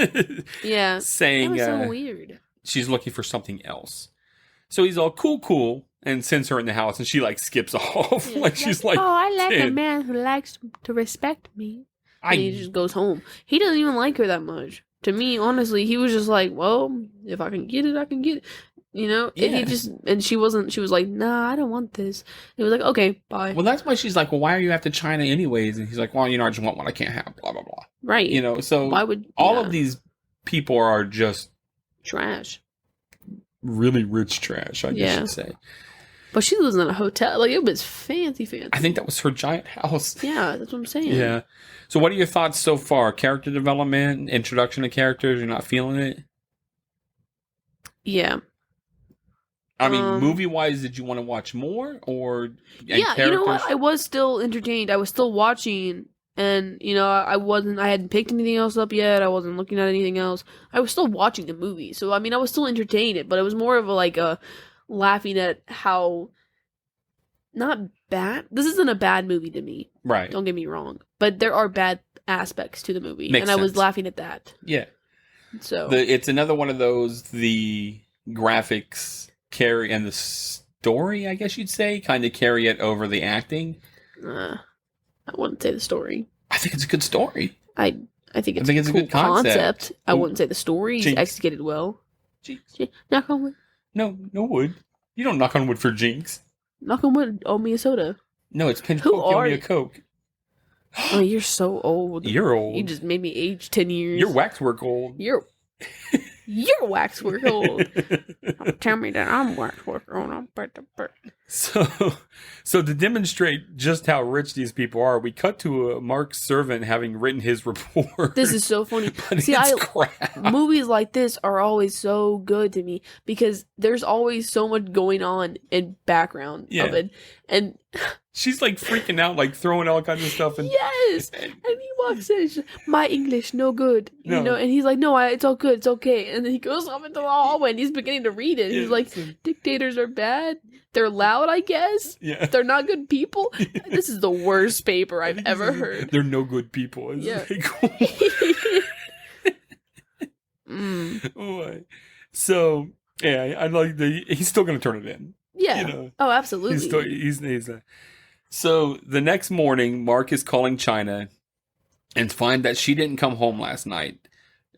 Speaker 2: Yeah.
Speaker 1: Saying
Speaker 2: that was so weird.
Speaker 1: She's looking for something else. So he's all cool, and sends her in the house, and she like skips off.
Speaker 2: Yeah,
Speaker 1: like she's like,
Speaker 2: oh, I like
Speaker 1: 10.
Speaker 2: a man who likes to respect me. And he just goes home. He doesn't even like her that much. To me, honestly, he was just like, well, if I can get it, I can get it. You know?
Speaker 1: Yeah.
Speaker 2: And she was like, nah, I don't want this. And he was like, okay, bye.
Speaker 1: Well, that's why she's like, well, why are you after China anyways? And he's like, well, I just want what I can't have, blah, blah, blah.
Speaker 2: Right.
Speaker 1: You know, so
Speaker 2: why would
Speaker 1: all of these people are just
Speaker 2: trash.
Speaker 1: Really rich trash, I guess you'd say.
Speaker 2: But she lives in a hotel. Like, it was fancy.
Speaker 1: I think that was her giant house.
Speaker 2: Yeah, that's what I'm saying.
Speaker 1: Yeah. So what are your thoughts so far? Character development, introduction to characters, you're not feeling it?
Speaker 2: Yeah.
Speaker 1: I mean, movie-wise, did you want to watch more?
Speaker 2: Yeah, you know what? I was still entertained. I was still watching. And, you know, I hadn't picked anything else up yet. I wasn't looking at anything else. I was still watching the movie. So, I mean, I was still entertained. But it was more of a laughing at how not bad. This isn't a bad movie to me.
Speaker 1: Right.
Speaker 2: Don't get me wrong. But there are bad aspects to the movie.
Speaker 1: Makes
Speaker 2: I was
Speaker 1: sense.
Speaker 2: laughing at that.
Speaker 1: Yeah.
Speaker 2: So
Speaker 1: it's another one of those, the graphics carry and the story, I guess you'd say, kind of carry it over the acting.
Speaker 2: I wouldn't say the story.
Speaker 1: I think it's a good story.
Speaker 2: I think it's a cool
Speaker 1: good concept.
Speaker 2: I wouldn't say the story is
Speaker 1: Jinx.
Speaker 2: executed well.
Speaker 1: Jinx.
Speaker 2: Knock on wood.
Speaker 1: No wood. You don't knock on wood for Jinx.
Speaker 2: Knock on wood. Owe me a soda.
Speaker 1: No, it's pinch
Speaker 2: Who
Speaker 1: poke, give
Speaker 2: are
Speaker 1: me a
Speaker 2: you?
Speaker 1: Coke.
Speaker 2: Oh, you're so old.
Speaker 1: You're old.
Speaker 2: You just made me age 10 years.
Speaker 1: You're Waxwork old.
Speaker 2: You're Waxwork old. Don't tell me that I'm Waxwork old.
Speaker 1: So to demonstrate just how rich these people are, we cut to Mark's servant having written his report.
Speaker 2: This is so funny.
Speaker 1: But
Speaker 2: See,
Speaker 1: it's crap.
Speaker 2: movies like this are always so good to me because there's always so much going on in background of it. And
Speaker 1: she's like freaking out, like throwing all kinds of stuff. And
Speaker 2: yes, and he walks in, she's like, my English no good,
Speaker 1: No.
Speaker 2: you know, and he's like, no, it's all good, it's okay. And then he goes off into the hallway and he's beginning to read it. He's like, dictators are bad. They're loud, I guess.
Speaker 1: Yeah.
Speaker 2: They're not good people. This is the worst paper I've ever heard.
Speaker 1: They're no good people. It's
Speaker 2: Yeah.
Speaker 1: cool. Oh, so yeah, I like he's still gonna turn it in.
Speaker 2: Yeah.
Speaker 1: You know,
Speaker 2: Oh, absolutely.
Speaker 1: he's So the next morning, Mark is calling China and find that she didn't come home last night.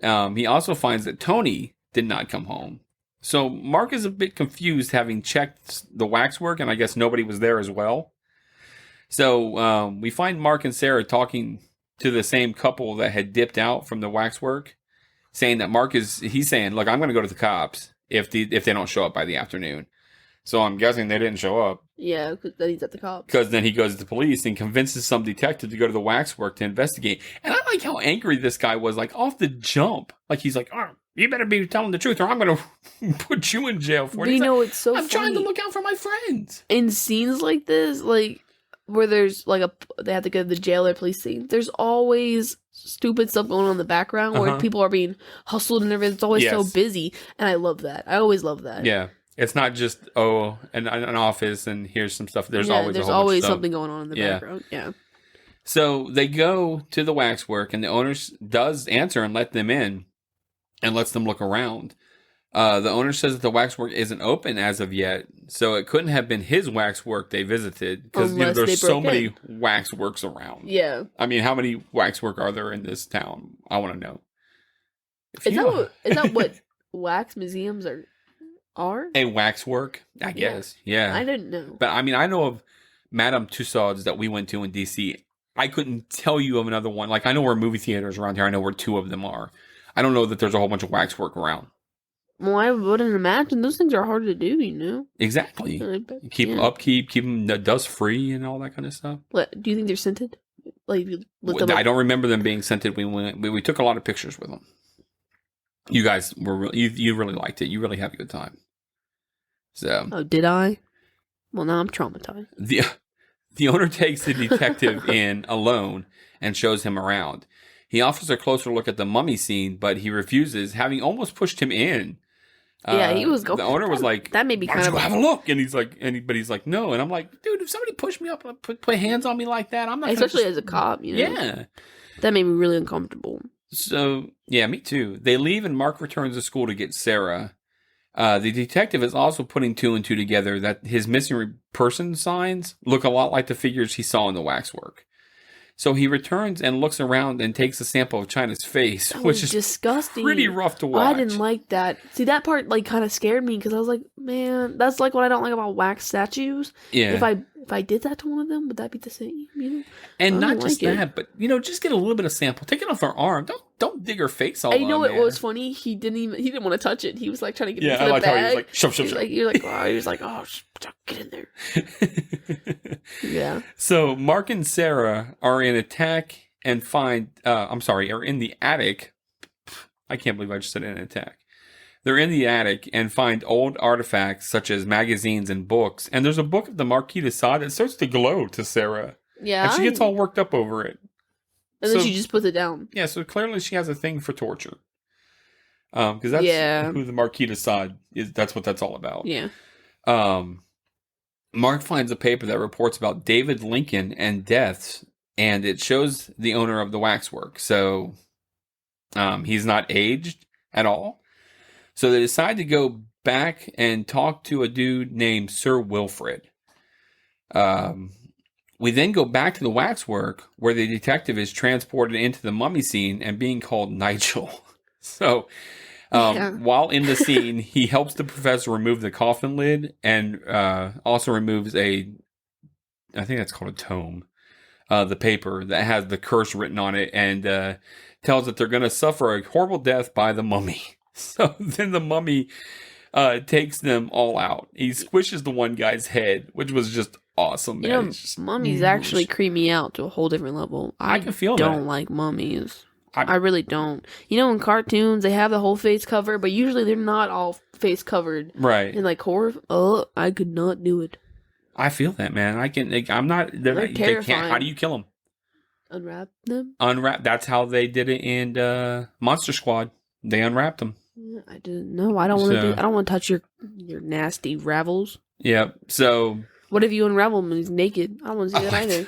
Speaker 1: He also finds that Tony did not come home. So Mark is a bit confused, having checked the waxwork, and I guess nobody was there as well. So we find Mark and Sarah talking to the same couple that had dipped out from the waxwork, saying that he's saying, look, I'm going to go to the cops if they don't show up by the afternoon. So I'm guessing they didn't show up.
Speaker 2: Yeah, because then he's at the cops.
Speaker 1: Because then he goes to the police and convinces some detective to go to the waxwork to investigate. And I like how angry this guy was, like, off the jump. Like, he's like, oh, you better be telling the truth or I'm going to put you in jail for it.
Speaker 2: You know, it's so
Speaker 1: I'm
Speaker 2: funny.
Speaker 1: trying to look out for my friends.
Speaker 2: In scenes like this, like, where there's, like, they have to go to the jail or police scene, there's always stupid stuff going on in the background where people are being hustled and everything. It's always so busy. And I love that. I always love that.
Speaker 1: Yeah. It's not just, an office and here's some stuff. There's always
Speaker 2: something going on in the background. Yeah.
Speaker 1: So they go to the waxwork and the owner does answer and let them in and lets them look around. The owner says that the waxwork isn't open as of yet, so it couldn't have been his waxwork they visited because there's so many waxworks around.
Speaker 2: Yeah.
Speaker 1: I mean, how many waxwork are there in this town? I want to know.
Speaker 2: Is that what wax museums are?
Speaker 1: A waxwork, I guess. Yeah.
Speaker 2: I didn't know.
Speaker 1: But I mean, I know of Madame Tussauds that we went to in DC. I couldn't tell you of another one. Like, I know where movie theaters around here. I know where 2 of them are. I don't know that there's a whole bunch of waxwork around.
Speaker 2: Well, I wouldn't imagine. Those things are hard to do, you know?
Speaker 1: Exactly. Keep upkeep, keep them dust free and all that kind of stuff.
Speaker 2: What, do you think they're scented? Like,
Speaker 1: I don't remember them being scented. We took a lot of pictures with them. You guys you really liked it. You really had a good time. So.
Speaker 2: Oh, did I? Well, now I'm traumatized.
Speaker 1: The owner takes the detective in alone and shows him around. He offers a closer look at the mummy scene, but he refuses, having almost pushed him in.
Speaker 2: Yeah, he was going.
Speaker 1: The owner was like,
Speaker 2: "That made me kind of
Speaker 1: have a look," and he's like, but he's like, "No," and I'm like, "Dude, if somebody pushed me up, put hands on me like that, I'm not."
Speaker 2: Especially as a cop, you know.
Speaker 1: Yeah,
Speaker 2: that made me really uncomfortable.
Speaker 1: So yeah, me too. They leave, and Mark returns to school to get Sarah. The detective is also putting 2 and 2 together that his missing person signs look a lot like the figures he saw in the waxwork. So he returns and looks around and takes a sample of China's face, which is
Speaker 2: disgusting.
Speaker 1: Pretty rough to watch.
Speaker 2: I didn't like that. See, that part like kind of scared me because I was like, man, that's like what I don't like about wax statues.
Speaker 1: Yeah.
Speaker 2: If I did that to one of them, would that be the same? You know?
Speaker 1: And not just that, but just get a little bit of sample. Take it off her arm. Don't dig her face all up.
Speaker 2: You know what was funny? He didn't want to touch it. He was like trying to get into the bag.
Speaker 1: How he was like, shove.
Speaker 2: He was like, oh, get in there. Yeah.
Speaker 1: So Mark and Sarah are in attack and find. Are in the attic. I can't believe I just said an attack. They're in the attic and find old artifacts such as magazines and books. And there's a book of the Marquis de Sade that starts to glow to Sarah.
Speaker 2: Yeah.
Speaker 1: And she gets all worked up over it.
Speaker 2: And then she just puts it down.
Speaker 1: Yeah, so clearly she has a thing for torture. Because that's who the Marquis de Sade is. That's what that's all about.
Speaker 2: Yeah.
Speaker 1: Mark finds a paper that reports about David Lincoln and deaths, and it shows the owner of the waxwork. So he's not aged at all. So they decide to go back and talk to a dude named Sir Wilfrid. We then go back to the waxwork where the detective is transported into the mummy scene and being called Nigel. So while in the scene, he helps the professor remove the coffin lid and also removes I think that's called a tome, the paper that has the curse written on it and tells that they're going to suffer a horrible death by the mummy. So then the mummy takes them all out. He squishes the one guy's head, which was just awesome.
Speaker 2: You know, mummies actually creep me out to a whole different level.
Speaker 1: I can feel
Speaker 2: don't like mummies. I really don't. You know, in cartoons, they have the whole face covered, but usually they're not all face covered.
Speaker 1: Right.
Speaker 2: In like horror, I could not do it.
Speaker 1: I feel that, man. I'm not.
Speaker 2: They're terrifying.
Speaker 1: They can't. How do you kill them?
Speaker 2: Unwrap them.
Speaker 1: That's how they did it in Monster Squad. They unwrapped them.
Speaker 2: I didn't know. I don't want to do. I don't want to touch your nasty ravels.
Speaker 1: Yep. So.
Speaker 2: What if you unravel him and he's naked? I don't want to see that either.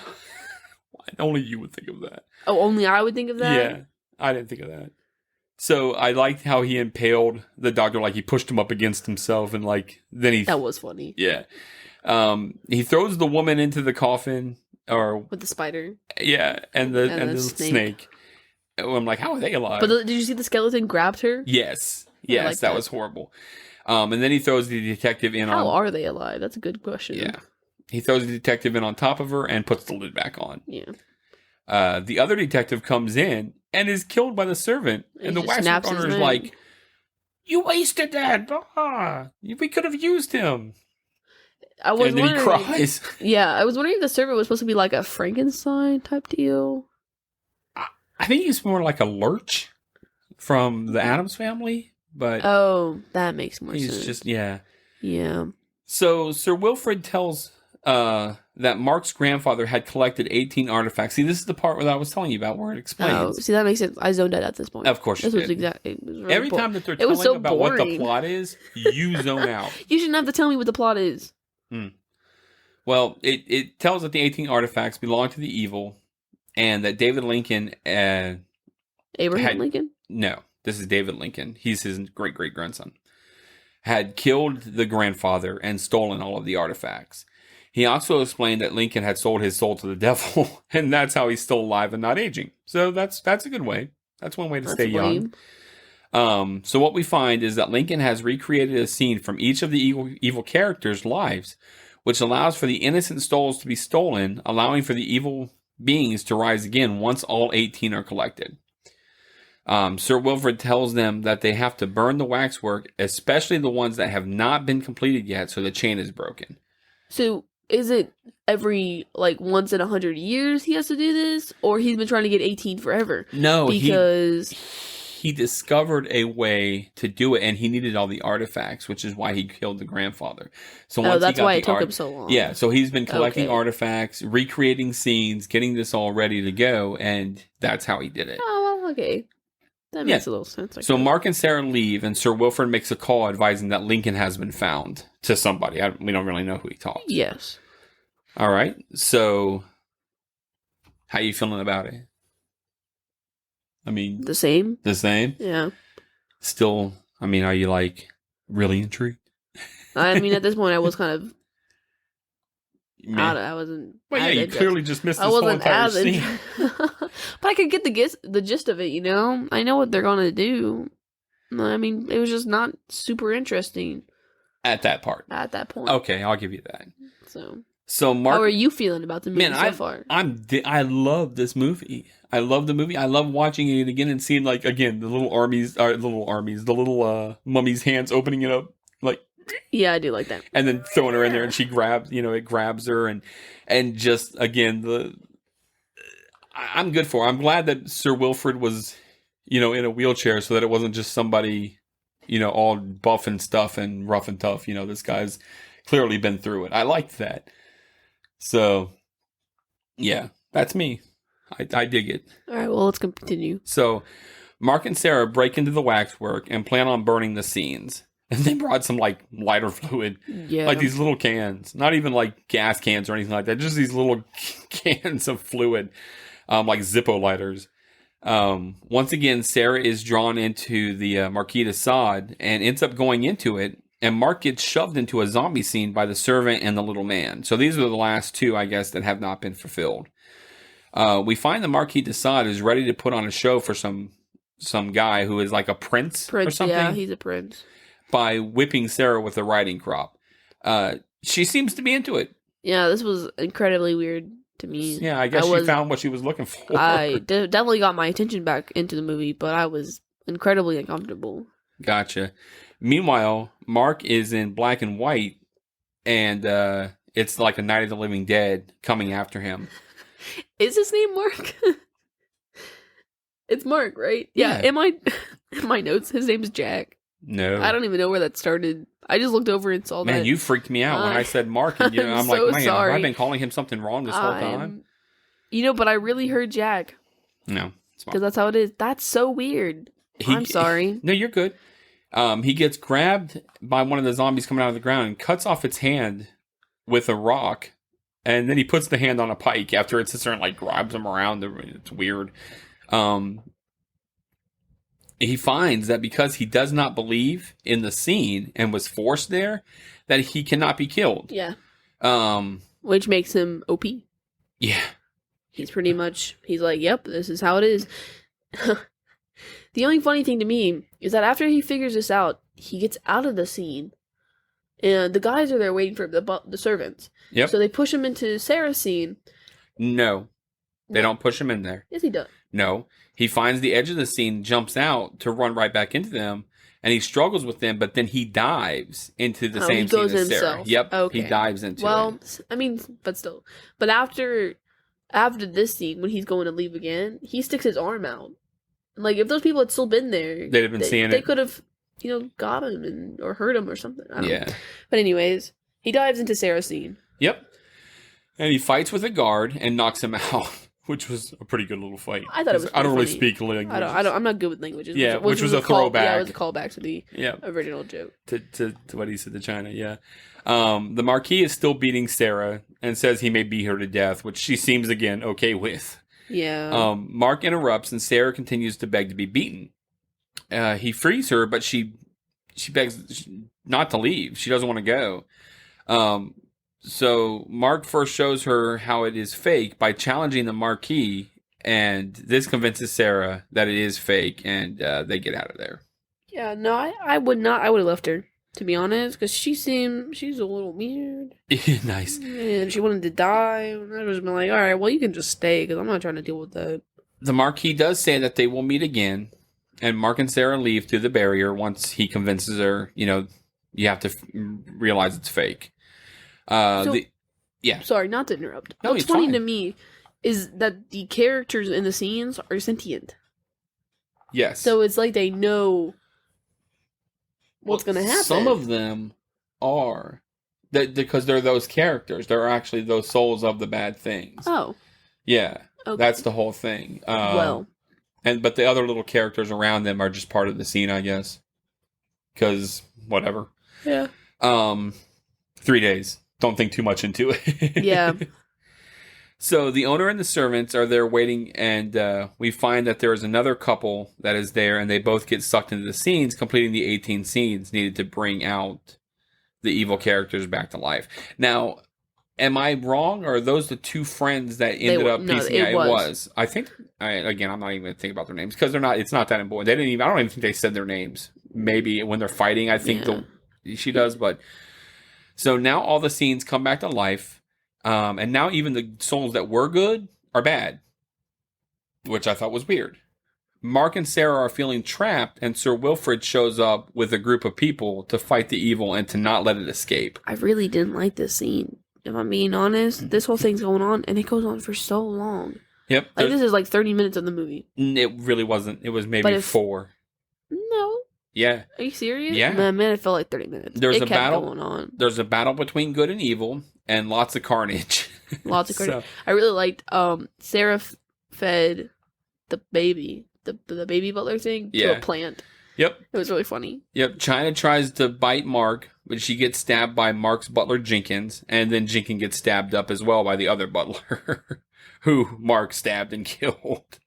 Speaker 1: Only you would think of that.
Speaker 2: Oh, only I would think of that?
Speaker 1: Yeah. I didn't think of that. So I liked how he impaled the doctor, like he pushed him up against himself, and like then he
Speaker 2: That was funny.
Speaker 1: yeah. He throws the woman into the coffin, or
Speaker 2: With the spider.
Speaker 1: yeah, and the snake. I'm like, how are they alive?
Speaker 2: But did you see the skeleton grabbed her?
Speaker 1: Yes,
Speaker 2: Yeah, I like
Speaker 1: that was horrible. And then he throws the detective in.
Speaker 2: How are they alive? That's a good question.
Speaker 1: Yeah, he throws the detective in on top of her and puts the lid back on.
Speaker 2: Yeah.
Speaker 1: The other detective comes in and is killed by the servant, and the waxwork owner is like, "You wasted that! We could have used him."
Speaker 2: I was
Speaker 1: and then
Speaker 2: wondering,
Speaker 1: he cries.
Speaker 2: Yeah, I was wondering if the servant was supposed to be like a Frankenstein type deal.
Speaker 1: I think he's more like a Lurch from the Addams Family, but
Speaker 2: that makes more sense.
Speaker 1: He's just yeah.
Speaker 2: So
Speaker 1: Sir Wilfrid tells that Mark's grandfather had collected 18 artifacts. See, this is the part where I was telling you about, where it explains.
Speaker 2: Oh, see, that makes sense. I zoned out at this point.
Speaker 1: Of course,
Speaker 2: this
Speaker 1: you
Speaker 2: was
Speaker 1: did.
Speaker 2: exactly. Really
Speaker 1: Every time that they're telling about what the plot is, you zone out.
Speaker 2: You shouldn't have to tell me what the plot is.
Speaker 1: Well, it tells that the 18 artifacts belong to the evil, and that David Lincoln.
Speaker 2: Abraham Lincoln?
Speaker 1: No, this is David Lincoln. He's his great great grandson. Had killed the grandfather and stolen all of the artifacts. He also explained that Lincoln had sold his soul to the devil, and that's how he's still alive and not aging. So that's a good way. That's one way to stay young. So what we find is that Lincoln has recreated a scene from each of the evil characters' lives, which allows for the innocent souls to be stolen, allowing for the evil beings to rise again once all 18 are collected. Sir Wilfrid tells them that they have to burn the waxwork, especially the ones that have not been completed yet, so the chain is broken.
Speaker 2: So is it every, like, once in 100 years he has to do this? Or he's been trying to get 18 forever?
Speaker 1: No,
Speaker 2: because
Speaker 1: he discovered a way to do it, and he needed all the artifacts, which is why he killed the grandfather. So once
Speaker 2: that's why it took him so long.
Speaker 1: Yeah, so he's been collecting artifacts, recreating scenes, getting this all ready to go, and that's how he did it.
Speaker 2: Oh, well, okay. That makes a little sense.
Speaker 1: So Mark and Sarah leave, and Sir Wilfrid makes a call advising that Lincoln has been found to somebody. We don't really know who he talks.
Speaker 2: Yes.
Speaker 1: All right. So, how you feeling about it? I mean,
Speaker 2: the same.
Speaker 1: The same?
Speaker 2: Yeah.
Speaker 1: Still, I mean, are you like really intrigued?
Speaker 2: I mean, at this point, I was kind of. I wasn't.
Speaker 1: Well, yeah, you clearly just missed this whole entire scene.
Speaker 2: But I could get the gist of it, you know? I know what they're going to do. I mean, it was just not super interesting.
Speaker 1: At that part.
Speaker 2: At that point.
Speaker 1: Okay, I'll give you that.
Speaker 2: So
Speaker 1: Mark.
Speaker 2: How are you feeling about the movie so far?
Speaker 1: I love this movie. I love the movie. I love watching it again and seeing, like, again, the little mummy's hands opening it up. Like,
Speaker 2: yeah, I do like that.
Speaker 1: And then throwing her in there, and she grabs, it grabs her, and just, again, I'm good for it. I'm glad that Sir Wilfrid was, in a wheelchair, so that it wasn't just somebody, all buff and stuff and rough and tough. This guy's clearly been through it. I liked that. So, yeah, that's me. I dig it.
Speaker 2: All right, well, let's continue.
Speaker 1: So, Mark and Sarah break into the waxwork and plan on burning the scenes. And they brought some, like, lighter fluid.
Speaker 2: Yeah.
Speaker 1: Like these little cans. Not even, like, gas cans or anything like that. Just these little cans of fluid. Like Zippo lighters. Once again, Sarah is drawn into the Marquis de Sade and ends up going into it. And Mark gets shoved into a zombie scene by the servant and the little man. So these are the last two, I guess, that have not been fulfilled. We find the Marquis de Sade is ready to put on a show for some guy who is like a prince or something.
Speaker 2: Yeah, he's a prince.
Speaker 1: By whipping Sarah with a riding crop. She seems to be into it.
Speaker 2: Yeah, this was incredibly weird to me.
Speaker 1: Yeah, I guess she found what she was looking for.
Speaker 2: I definitely got my attention back into the movie, but I was incredibly uncomfortable.
Speaker 1: Gotcha. Meanwhile, Mark is in black and white, and it's like a Night of the Living Dead coming after him.
Speaker 2: Is his name Mark? It's Mark, right? Yeah. In my notes, his name's Jack.
Speaker 1: No.
Speaker 2: I don't even know where that started. I just looked over and saw that.
Speaker 1: Man, you freaked me out when I said Mark. And, I'm like, man,
Speaker 2: sorry.
Speaker 1: have I been calling him something wrong this whole time?
Speaker 2: But I really heard Jack.
Speaker 1: No.
Speaker 2: Because that's how it is. That's so weird. I'm sorry.
Speaker 1: No, you're good. He gets grabbed by one of the zombies coming out of the ground and cuts off its hand with a rock. And then he puts the hand on a pike after it sits there and, like, grabs him around. It's weird. he finds that because he does not believe in the scene and was forced there, that he cannot be killed.
Speaker 2: Yeah.
Speaker 1: Um,
Speaker 2: Which makes him OP.
Speaker 1: yeah.
Speaker 2: He's pretty much, he's like, yep, this is how it is. The only funny thing to me is that after he figures this out, he gets out of the scene. And the guys are there waiting for the servants.
Speaker 1: Yep.
Speaker 2: So they push him into Sarah's scene.
Speaker 1: No. They don't push him in there.
Speaker 2: Yes, he does.
Speaker 1: No. He finds the edge of the scene, jumps out to run right back into them, and he struggles with them, but then he dives into the same scene as Sarah. Yep.
Speaker 2: Okay.
Speaker 1: He dives into it.
Speaker 2: Well, I mean, but still. But after this scene, when he's going to leave again, he sticks his arm out. Like, if those people had still been there,
Speaker 1: they'd have been seeing it.
Speaker 2: They could have, got him or hurt him or something. I don't know.
Speaker 1: Yeah.
Speaker 2: But anyways, he dives into Sarah's scene.
Speaker 1: Yep. And he fights with a guard and knocks him out, which was a pretty good little fight.
Speaker 2: I thought it was.
Speaker 1: I don't really
Speaker 2: funny.
Speaker 1: speak language.
Speaker 2: I'm not good with languages.
Speaker 1: Yeah, which was a throwback.
Speaker 2: Yeah, it was a callback to the original joke.
Speaker 1: To what he said to China. Yeah. The Marquis is still beating Sarah and says he may beat her to death, which she seems again okay with.
Speaker 2: Yeah.
Speaker 1: Mark interrupts and Sarah continues to beg to be beaten. He frees her, but she begs not to leave. She doesn't want to go. So Mark first shows her how it is fake by challenging the Marquis, and this convinces Sarah that it is fake, and they get out of there.
Speaker 2: Yeah, no, I would not. I would have left her, to be honest, because she's a little weird.
Speaker 1: Nice.
Speaker 2: And she wanted to die. And I was like, all right, well, you can just stay, because I'm not trying to deal with that.
Speaker 1: The Marquis does say that they will meet again, and Mark and Sarah leave through the barrier once he convinces her, you have to realize it's fake.
Speaker 2: Sorry, not to interrupt.
Speaker 1: No,
Speaker 2: What's funny to me is that the characters in the scenes are sentient.
Speaker 1: Yes.
Speaker 2: So it's like they know what's going to happen.
Speaker 1: Some of them are. Because they're those characters. They're actually those souls of the bad things.
Speaker 2: Oh.
Speaker 1: Yeah.
Speaker 2: Okay.
Speaker 1: That's the whole thing. But the other little characters around them are just part of the scene, I guess. Because, whatever.
Speaker 2: Yeah.
Speaker 1: 3 days. Don't think too much into it.
Speaker 2: Yeah.
Speaker 1: So the owner and the servants are there waiting, and we find that there is another couple that is there, and they both get sucked into the scenes, completing the 18 scenes needed to bring out the evil characters back to life. Now, am I wrong, or are those the two friends that ended up piecing out? It was. I think. Again, I'm not even going to think about their names because they're not. It's not that important. They didn't even. I don't even think they said their names. Maybe when they're fighting, I think she does, but. So now all the scenes come back to life, and now even the souls that were good are bad, which I thought was weird. Mark and Sarah are feeling trapped, and Sir Wilfrid shows up with a group of people to fight the evil and to not let it escape.
Speaker 2: I really didn't like this scene. If I'm being honest, this whole thing's going on, and it goes on for so long.
Speaker 1: Yep.
Speaker 2: Like, this is like 30 minutes of the movie.
Speaker 1: It really wasn't. It was maybe 4.
Speaker 2: No.
Speaker 1: Yeah.
Speaker 2: Are you serious?
Speaker 1: Yeah.
Speaker 2: Man, it felt like 30 minutes.
Speaker 1: There's
Speaker 2: it
Speaker 1: a
Speaker 2: kept
Speaker 1: battle
Speaker 2: going on.
Speaker 1: There's a battle between good and evil, and lots of carnage.
Speaker 2: Lots of carnage. I really liked Sarah fed the baby, the baby butler thing, to a plant.
Speaker 1: Yep.
Speaker 2: It was really funny.
Speaker 1: Yep. China tries to bite Mark, but she gets stabbed by Mark's butler, Jenkins, and then Jenkins gets stabbed up as well by the other butler, who Mark stabbed and killed.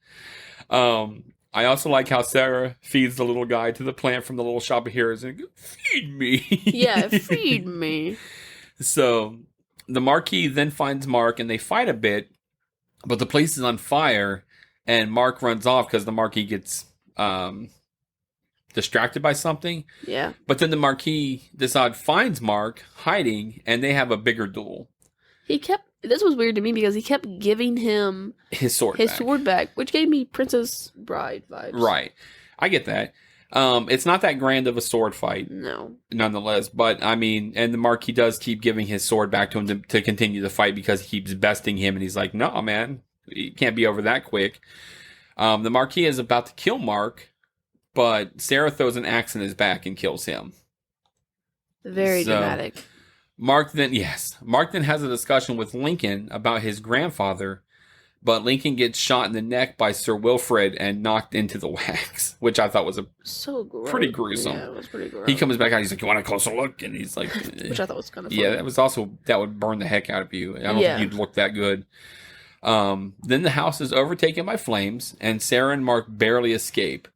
Speaker 1: I also like how Sarah feeds the little guy to the plant from the little shop of heroes and goes, feed me.
Speaker 2: Yeah, feed me.
Speaker 1: So the Marquis then finds Mark and they fight a bit, but the place is on fire and Mark runs off because the Marquis gets distracted by something.
Speaker 2: Yeah.
Speaker 1: But then the Marquis finds Mark hiding and they have a bigger duel.
Speaker 2: This was weird to me because he kept giving him
Speaker 1: his sword
Speaker 2: back, which gave me Princess Bride vibes.
Speaker 1: Right. I get that. It's not that grand of a sword fight.
Speaker 2: No.
Speaker 1: Nonetheless. But, I mean, and the Marquis does keep giving his sword back to him to continue the fight because he keeps besting him. And he's like, no, man, it can't be over that quick. The Marquis is about to kill Mark, but Sarah throws an axe in his back and kills him.
Speaker 2: Very dramatic.
Speaker 1: Mark then has a discussion with Lincoln about his grandfather, but Lincoln gets shot in the neck by Sir Wilfrid and knocked into the wax, which I thought was pretty gruesome.
Speaker 2: Yeah, it was pretty gross.
Speaker 1: He comes back out, he's like, you want a closer look? And he's like...
Speaker 2: which I thought was kind of funny.
Speaker 1: Yeah, that would burn the heck out of you. I don't think you'd look that good. Then the house is overtaken by flames, and Sarah and Mark barely escape.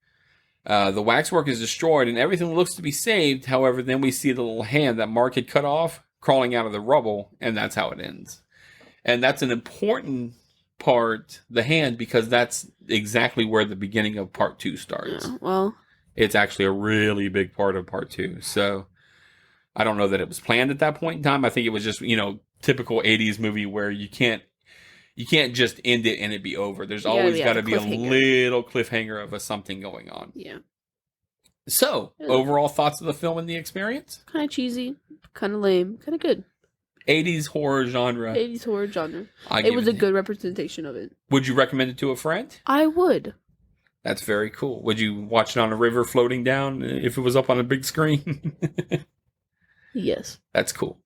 Speaker 1: The waxwork is destroyed and everything looks to be saved. However, then we see the little hand that Mark had cut off crawling out of the rubble, and that's how it ends. And that's an important part, the hand, because that's exactly where the beginning of part 2 starts.
Speaker 2: Yeah, well,
Speaker 1: it's actually a really big part of part 2. So I don't know that it was planned at that point in time. I think it was just, typical 80s movie where you can't just end it and it be over. There's always got to be a little cliffhanger of something going on.
Speaker 2: Yeah.
Speaker 1: So, overall thoughts of the film and the experience?
Speaker 2: Kind of cheesy, kind of lame, kind of good.
Speaker 1: 80s horror genre.
Speaker 2: 80s horror genre. It was a good representation of it.
Speaker 1: Would you recommend it to a friend?
Speaker 2: I would.
Speaker 1: That's very cool. Would you watch it on a river floating down if it was up on a big screen?
Speaker 2: Yes.
Speaker 1: That's cool.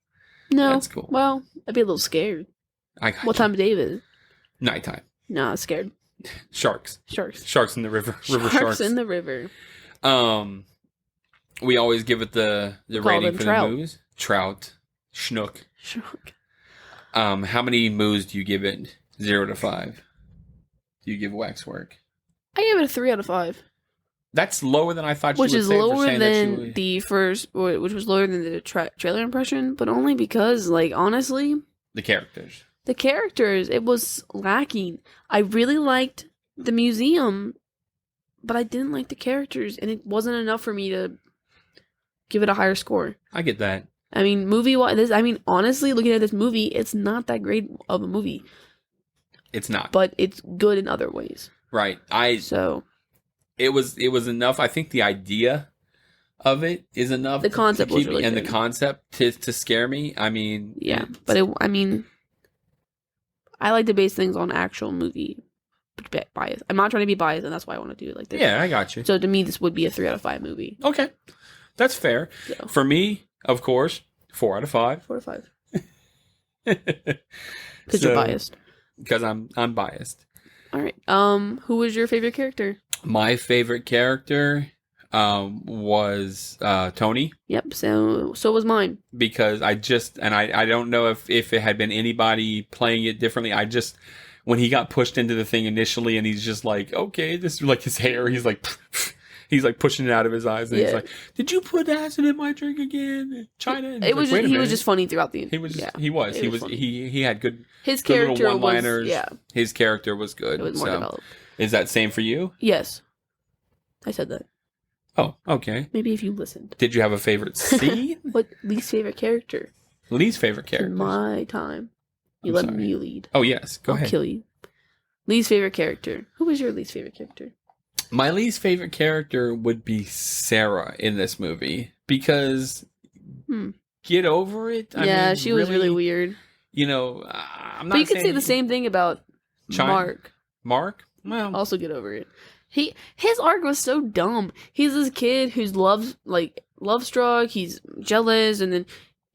Speaker 2: No.
Speaker 1: That's cool.
Speaker 2: Well, I'd be a little scared. What time of day is it?
Speaker 1: Nighttime.
Speaker 2: No, I'm scared.
Speaker 1: Sharks.
Speaker 2: Sharks
Speaker 1: in the river. River sharks
Speaker 2: in the river.
Speaker 1: We always give it the rating for
Speaker 2: trout.
Speaker 1: the moves. Trout. Schnook. How many moves do you give it? 0 to 5. Do you give Waxwork?
Speaker 2: I give it a 3 out of 5.
Speaker 1: That's lower than I thought you would say.
Speaker 2: Which is lower than the first, which was lower than the trailer impression, but only because, honestly,
Speaker 1: the characters,
Speaker 2: it was lacking. I really liked the museum, but I didn't like the characters, and it wasn't enough for me to give it a higher score.
Speaker 1: I get that.
Speaker 2: I mean, honestly, looking at this movie, it's not that great of a movie.
Speaker 1: It's not.
Speaker 2: But it's good in other ways.
Speaker 1: Right. It was enough. I think the idea of it is enough.
Speaker 2: The concept was really good.
Speaker 1: And the concept to scare me. I mean,
Speaker 2: yeah, but I like to base things on actual movie bias. I'm not trying to be biased, and that's why I want to do it like this.
Speaker 1: Yeah, I got you.
Speaker 2: So to me, this would be a 3 out of 5 movie.
Speaker 1: Okay, that's fair. So. For me, of course, 4 out of 5.
Speaker 2: 4 out of 5. Because you're biased.
Speaker 1: Because I'm biased.
Speaker 2: All right. Who was your favorite character?
Speaker 1: My favorite character was Tony.
Speaker 2: Yep, so was mine.
Speaker 1: Because I don't know if it had been anybody playing it differently. When he got pushed into the thing initially and he's just like, okay, this is like his hair. He's like pushing it out of his eyes. And he's like, did you put acid in my drink again? China? And
Speaker 2: he was just funny throughout the...
Speaker 1: He had good...
Speaker 2: His character
Speaker 1: little one-liners.
Speaker 2: Was... Yeah.
Speaker 1: His character was good.
Speaker 2: It was more developed.
Speaker 1: Is that same for you?
Speaker 2: Yes. I said that.
Speaker 1: Oh, okay.
Speaker 2: Maybe if you listened.
Speaker 1: Did you have a favorite scene?
Speaker 2: What least favorite character?
Speaker 1: Least favorite character.
Speaker 2: In my time. You let me lead.
Speaker 1: Oh, yes. Go ahead.
Speaker 2: I'll kill you. Least favorite character. Who was your least favorite character?
Speaker 1: My least favorite character would be Sarah in this movie. Because get over it.
Speaker 2: She was really weird.
Speaker 1: I'm not.
Speaker 2: But you could say the same thing about Mark.
Speaker 1: Mark? Well,
Speaker 2: also get over it. His arc was so dumb. He's this kid who's love struck. He's jealous, and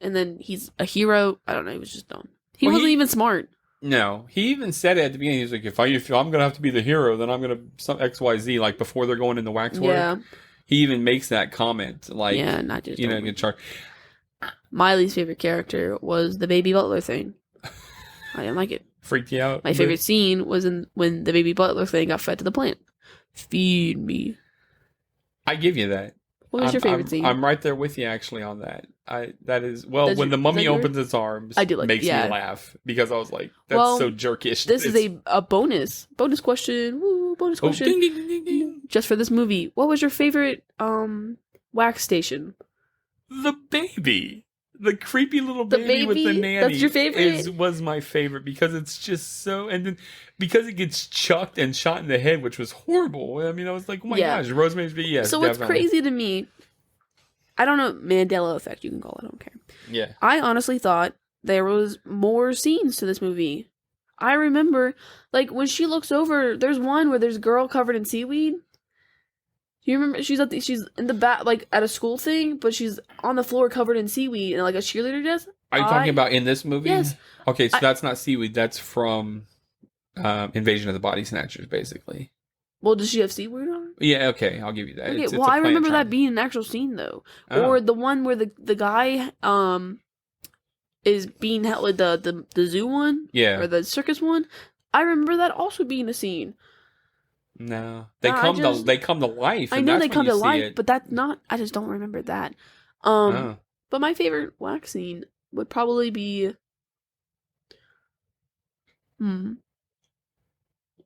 Speaker 2: then he's a hero. I don't know. He was just dumb. He wasn't even smart.
Speaker 1: No, he even said it at the beginning. He's like, if I'm gonna have to be the hero, then I'm gonna some XYZ. Like before they're going in the waxwork. Yeah. He even makes that comment. Like, yeah, not just get charged.
Speaker 2: My least favorite character was the baby butler thing. I didn't like it.
Speaker 1: Freaked you out?
Speaker 2: My favorite scene was when the baby butler thing got fed to the plant. Feed me.
Speaker 1: I give you that.
Speaker 2: What was your favorite scene?
Speaker 1: I'm right there with you actually on that. When the mummy opens its arms, makes me laugh because I was like, that's so jerkish.
Speaker 2: This is a bonus question. Woo, bonus question.
Speaker 1: Ding, ding, ding, ding.
Speaker 2: Just for this movie, what was your favorite wax station?
Speaker 1: The baby. The creepy little baby with the nanny.
Speaker 2: That's your favorite?
Speaker 1: Was my favorite because it's just so... And then because it gets chucked and shot in the head, which was horrible. I mean, I was like, oh my gosh, Rosemary's Baby, yes,
Speaker 2: so
Speaker 1: definitely.
Speaker 2: What's crazy to me... I don't know, Mandela effect, you can call it, I don't care.
Speaker 1: Yeah.
Speaker 2: I honestly thought there was more scenes to this movie. I remember, when she looks over, there's one where there's a girl covered in seaweed. Do you remember? She's in the back, at a school thing, but she's on the floor covered in seaweed and a cheerleader dress.
Speaker 1: Are you talking about in this movie?
Speaker 2: Yes.
Speaker 1: Okay, so that's not seaweed. That's from Invasion of the Body Snatchers, basically.
Speaker 2: Well, does she have seaweed on?
Speaker 1: Yeah, okay, I'll give you that.
Speaker 2: Okay, I remember that being an actual scene though, or the one where the guy is being held with the zoo one, or the circus one. I remember that also being a scene.
Speaker 1: No, they come to life.
Speaker 2: I
Speaker 1: and
Speaker 2: know
Speaker 1: that's
Speaker 2: they
Speaker 1: when
Speaker 2: come
Speaker 1: you
Speaker 2: to
Speaker 1: see
Speaker 2: life,
Speaker 1: it.
Speaker 2: but that's not. I just don't remember that.
Speaker 1: Oh.
Speaker 2: But my favorite wax scene would probably be, hmm,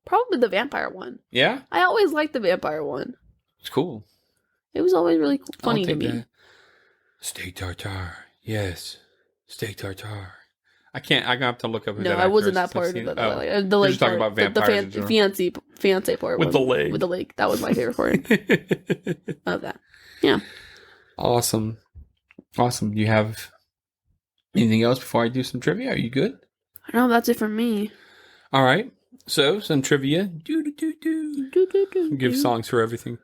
Speaker 2: probably the vampire one.
Speaker 1: Yeah,
Speaker 2: I always liked the vampire one.
Speaker 1: it's cool.
Speaker 2: It was always really funny
Speaker 1: I'll
Speaker 2: to
Speaker 1: take
Speaker 2: me.
Speaker 1: that. Steak tartare, yes, steak tartare. I can't. I have to look up who
Speaker 2: No,
Speaker 1: that
Speaker 2: I
Speaker 1: actor
Speaker 2: wasn't
Speaker 1: is
Speaker 2: that
Speaker 1: since I've
Speaker 2: part of
Speaker 1: seen
Speaker 2: it.
Speaker 1: Oh,
Speaker 2: The
Speaker 1: you're
Speaker 2: leg
Speaker 1: just talking
Speaker 2: part,
Speaker 1: about vampires in
Speaker 2: the
Speaker 1: general.
Speaker 2: fiance part
Speaker 1: With
Speaker 2: was,
Speaker 1: the leg.
Speaker 2: With the leg, that was my favorite part of that. Yeah.
Speaker 1: Awesome. Do you have anything else before I do some trivia? Are you good?
Speaker 2: I know that's it for me.
Speaker 1: All right. So some trivia. Give songs for everything.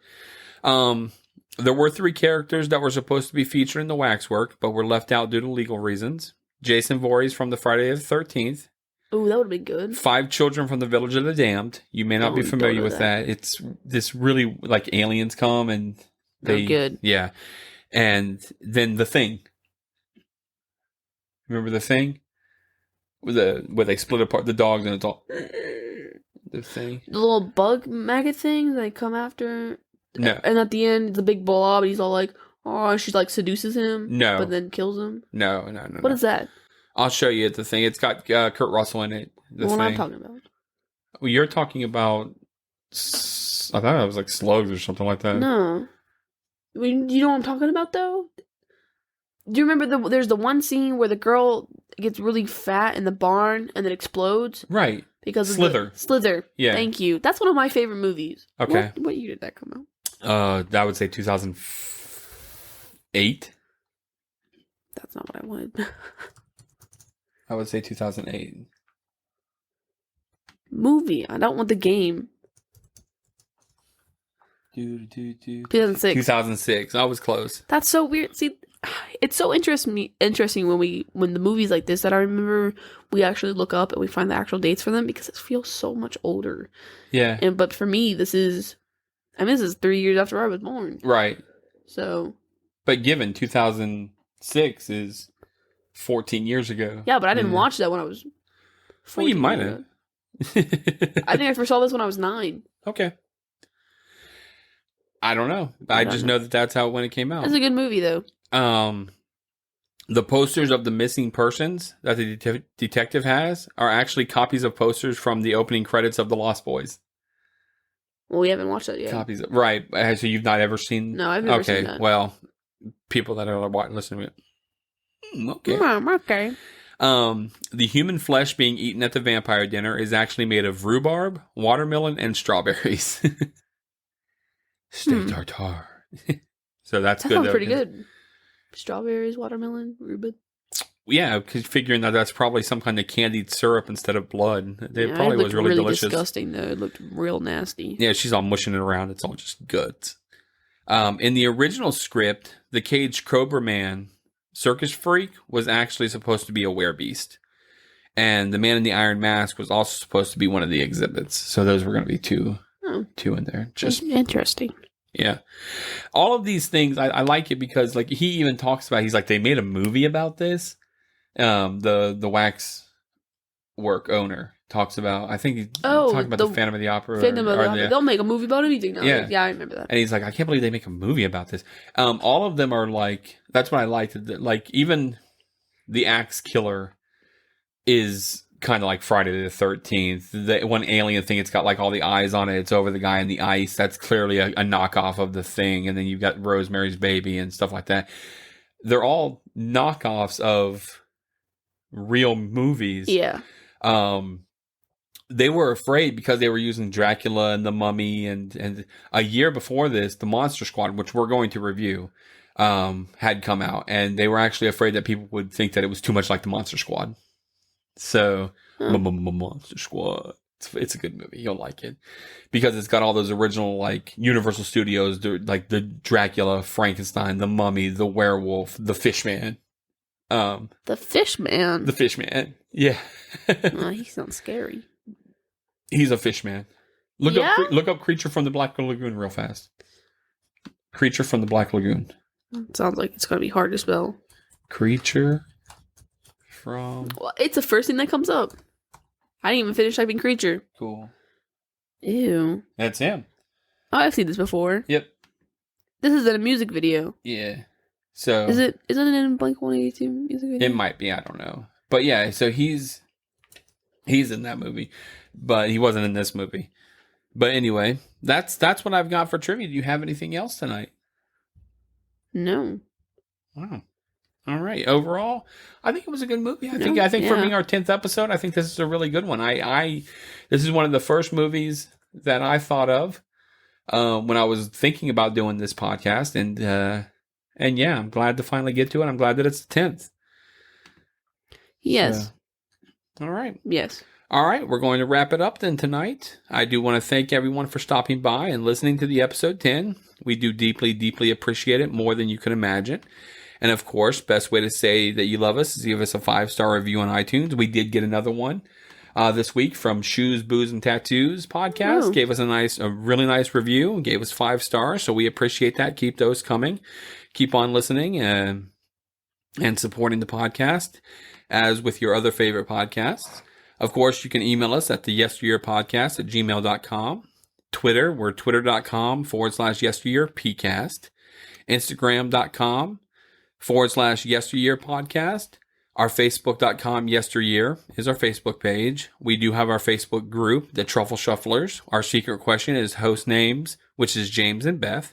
Speaker 1: There were 3 characters that were supposed to be featured in the Waxwork, but were left out due to legal reasons. Jason Voorhees from the Friday the 13th.
Speaker 2: Ooh, that would have been good.
Speaker 1: 5 children from the Village of the Damned. You may not be familiar with that. It's this really like aliens come and they
Speaker 2: good.
Speaker 1: Yeah. And then The Thing. Remember The Thing? Where they split apart the dogs and it's all The Thing.
Speaker 2: The little bug maggot thing they come after.
Speaker 1: No.
Speaker 2: And at the end, the big blob, he's all like, oh, she like seduces him.
Speaker 1: No.
Speaker 2: But then kills him.
Speaker 1: No.
Speaker 2: What is that?
Speaker 1: I'll show you The Thing. It's got Kurt Russell in it. The
Speaker 2: one
Speaker 1: Thing.
Speaker 2: I'm talking about.
Speaker 1: Well, you're talking about. I thought it was like slugs or something like that.
Speaker 2: No. I mean, you know what I'm talking about, though? Do you remember there's the one scene where the girl gets really fat in the barn and then explodes?
Speaker 1: Right.
Speaker 2: Because of
Speaker 1: Slither.
Speaker 2: Slither.
Speaker 1: Yeah.
Speaker 2: Thank you. That's one of my favorite movies.
Speaker 1: Okay.
Speaker 2: What year did that come out?
Speaker 1: That would say 2008.
Speaker 2: That's not what I wanted.
Speaker 1: I would say 2008.
Speaker 2: Movie. I don't want the game. 2006.
Speaker 1: 2006. I was close.
Speaker 2: That's so weird. See, it's so interesting when the movies like this that I remember we actually look up and we find the actual dates for them because it feels so much older.
Speaker 1: Yeah.
Speaker 2: But for me, this is 3 years after I was born.
Speaker 1: Right.
Speaker 2: So.
Speaker 1: But given 2006 is 14 years ago.
Speaker 2: Yeah, but I didn't watch that when I was 14.
Speaker 1: Well, you might have.
Speaker 2: I think I first saw this when I was 9.
Speaker 1: Okay. I don't know. I just know that that's how when it came out.
Speaker 2: It's a good movie, though.
Speaker 1: The posters of the missing persons that the detective has are actually copies of posters from the opening credits of The Lost Boys.
Speaker 2: Well, we haven't watched that yet.
Speaker 1: Copies of, right. So you've not ever seen...
Speaker 2: No, I've never seen that.
Speaker 1: Okay, well, people that are listening to it. Okay.
Speaker 2: Okay.
Speaker 1: The human flesh being eaten at the vampire dinner is actually made of rhubarb, watermelon, and strawberries. Steak tartare. So that's good. That
Speaker 2: sounds pretty good. Strawberries, watermelon, rhubarb.
Speaker 1: Yeah, because figuring that's probably some kind of candied syrup instead of blood. It probably was really delicious.
Speaker 2: Disgusting though. It looked real nasty.
Speaker 1: Yeah, she's all mushing it around. It's all just guts. In the original script, the caged Cobra Man circus freak was actually supposed to be a werebeast. And the man in the iron mask was also supposed to be one of the exhibits. So those were going to be two in there. Just
Speaker 2: interesting.
Speaker 1: Yeah. All of these things, I like it because like he even talks about, he's like, they made a movie about this. The Waxwork owner talks about, I think he's talking about the Phantom of the Opera.
Speaker 2: They'll make a movie about anything now. Yeah, I remember that.
Speaker 1: And he's like, I can't believe they make a movie about this. All of them are like, that's what I liked. Like even the Axe Killer is kind of like Friday the 13th. The one alien thing, it's got like all the eyes on it. It's over the guy in the ice. That's clearly a knockoff of the Thing. And then you've got Rosemary's Baby and stuff like that. They're all knockoffs of real movies.
Speaker 2: Yeah.
Speaker 1: They were afraid because they were using Dracula and the Mummy, and a year before this, the Monster Squad, which we're going to review, had come out, and they were actually afraid that people would think that it was too much like the Monster Squad. So, Monster Squad. It's a good movie. You'll like it because it's got all those original like Universal Studios, like the Dracula, Frankenstein, the Mummy, the Werewolf, the Fishman.
Speaker 2: The Fishman.
Speaker 1: The Fishman. Yeah.
Speaker 2: He sounds scary.
Speaker 1: He's a fishman. Look up Creature from the Black Lagoon real fast. Creature from the Black Lagoon.
Speaker 2: Sounds like it's going to be hard to spell.
Speaker 1: Creature from...
Speaker 2: Well, it's the first thing that comes up. I didn't even finish typing creature.
Speaker 1: Cool.
Speaker 2: Ew.
Speaker 1: That's him.
Speaker 2: Oh, I've seen this before.
Speaker 1: Yep.
Speaker 2: This is in a music video.
Speaker 1: Yeah. So
Speaker 2: Isn't it in Blink-182 music video?
Speaker 1: it might be. I don't know. But yeah, so he's in that movie, but he wasn't in this movie. But anyway, that's what I've got for trivia. Do you have anything else tonight?
Speaker 2: No.
Speaker 1: Wow. All right. Overall, I think it was a good movie. I think for being our 10th episode, I think this is a really good one. This is one of the first movies that I thought of when I was thinking about doing this podcast, and yeah, I'm glad to finally get to it. I'm glad that it's the 10th.
Speaker 2: Yes.
Speaker 1: So, all right.
Speaker 2: Yes.
Speaker 1: All right, we're going to wrap it up then tonight. I do want to thank everyone for stopping by and listening to the episode 10. We do deeply, deeply appreciate it, more than you can imagine. And of course, best way to say that you love us is give us a 5-star review on iTunes. We did get another one this week from Shoes, Booze, and Tattoos podcast.
Speaker 2: Ooh.
Speaker 1: Gave us a really nice review and gave us 5 stars. So we appreciate that. Keep those coming. Keep on listening and supporting the podcast as with your other favorite podcasts. Of course, you can email us at the yesteryearpodcast@gmail.com. Twitter, we're twitter.com/yesteryearpcast. Instagram.com/yesteryearpodcast. Our Facebook.com yesteryear is our Facebook page. We do have our Facebook group, the Truffle Shufflers. Our secret question is host names, which is James and Beth.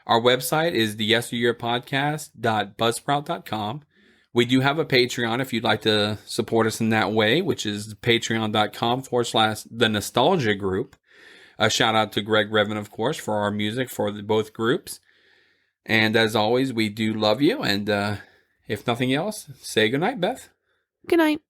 Speaker 1: Our website is the yesteryearpodcast.buzzsprout.com. We do have a Patreon if you'd like to support us in that way, which is patreon.com/the nostalgia group. A shout out to Greg Revan, of course, for our music for both groups. And as always, we do love you. And if nothing else, say goodnight, Beth.
Speaker 2: Good night.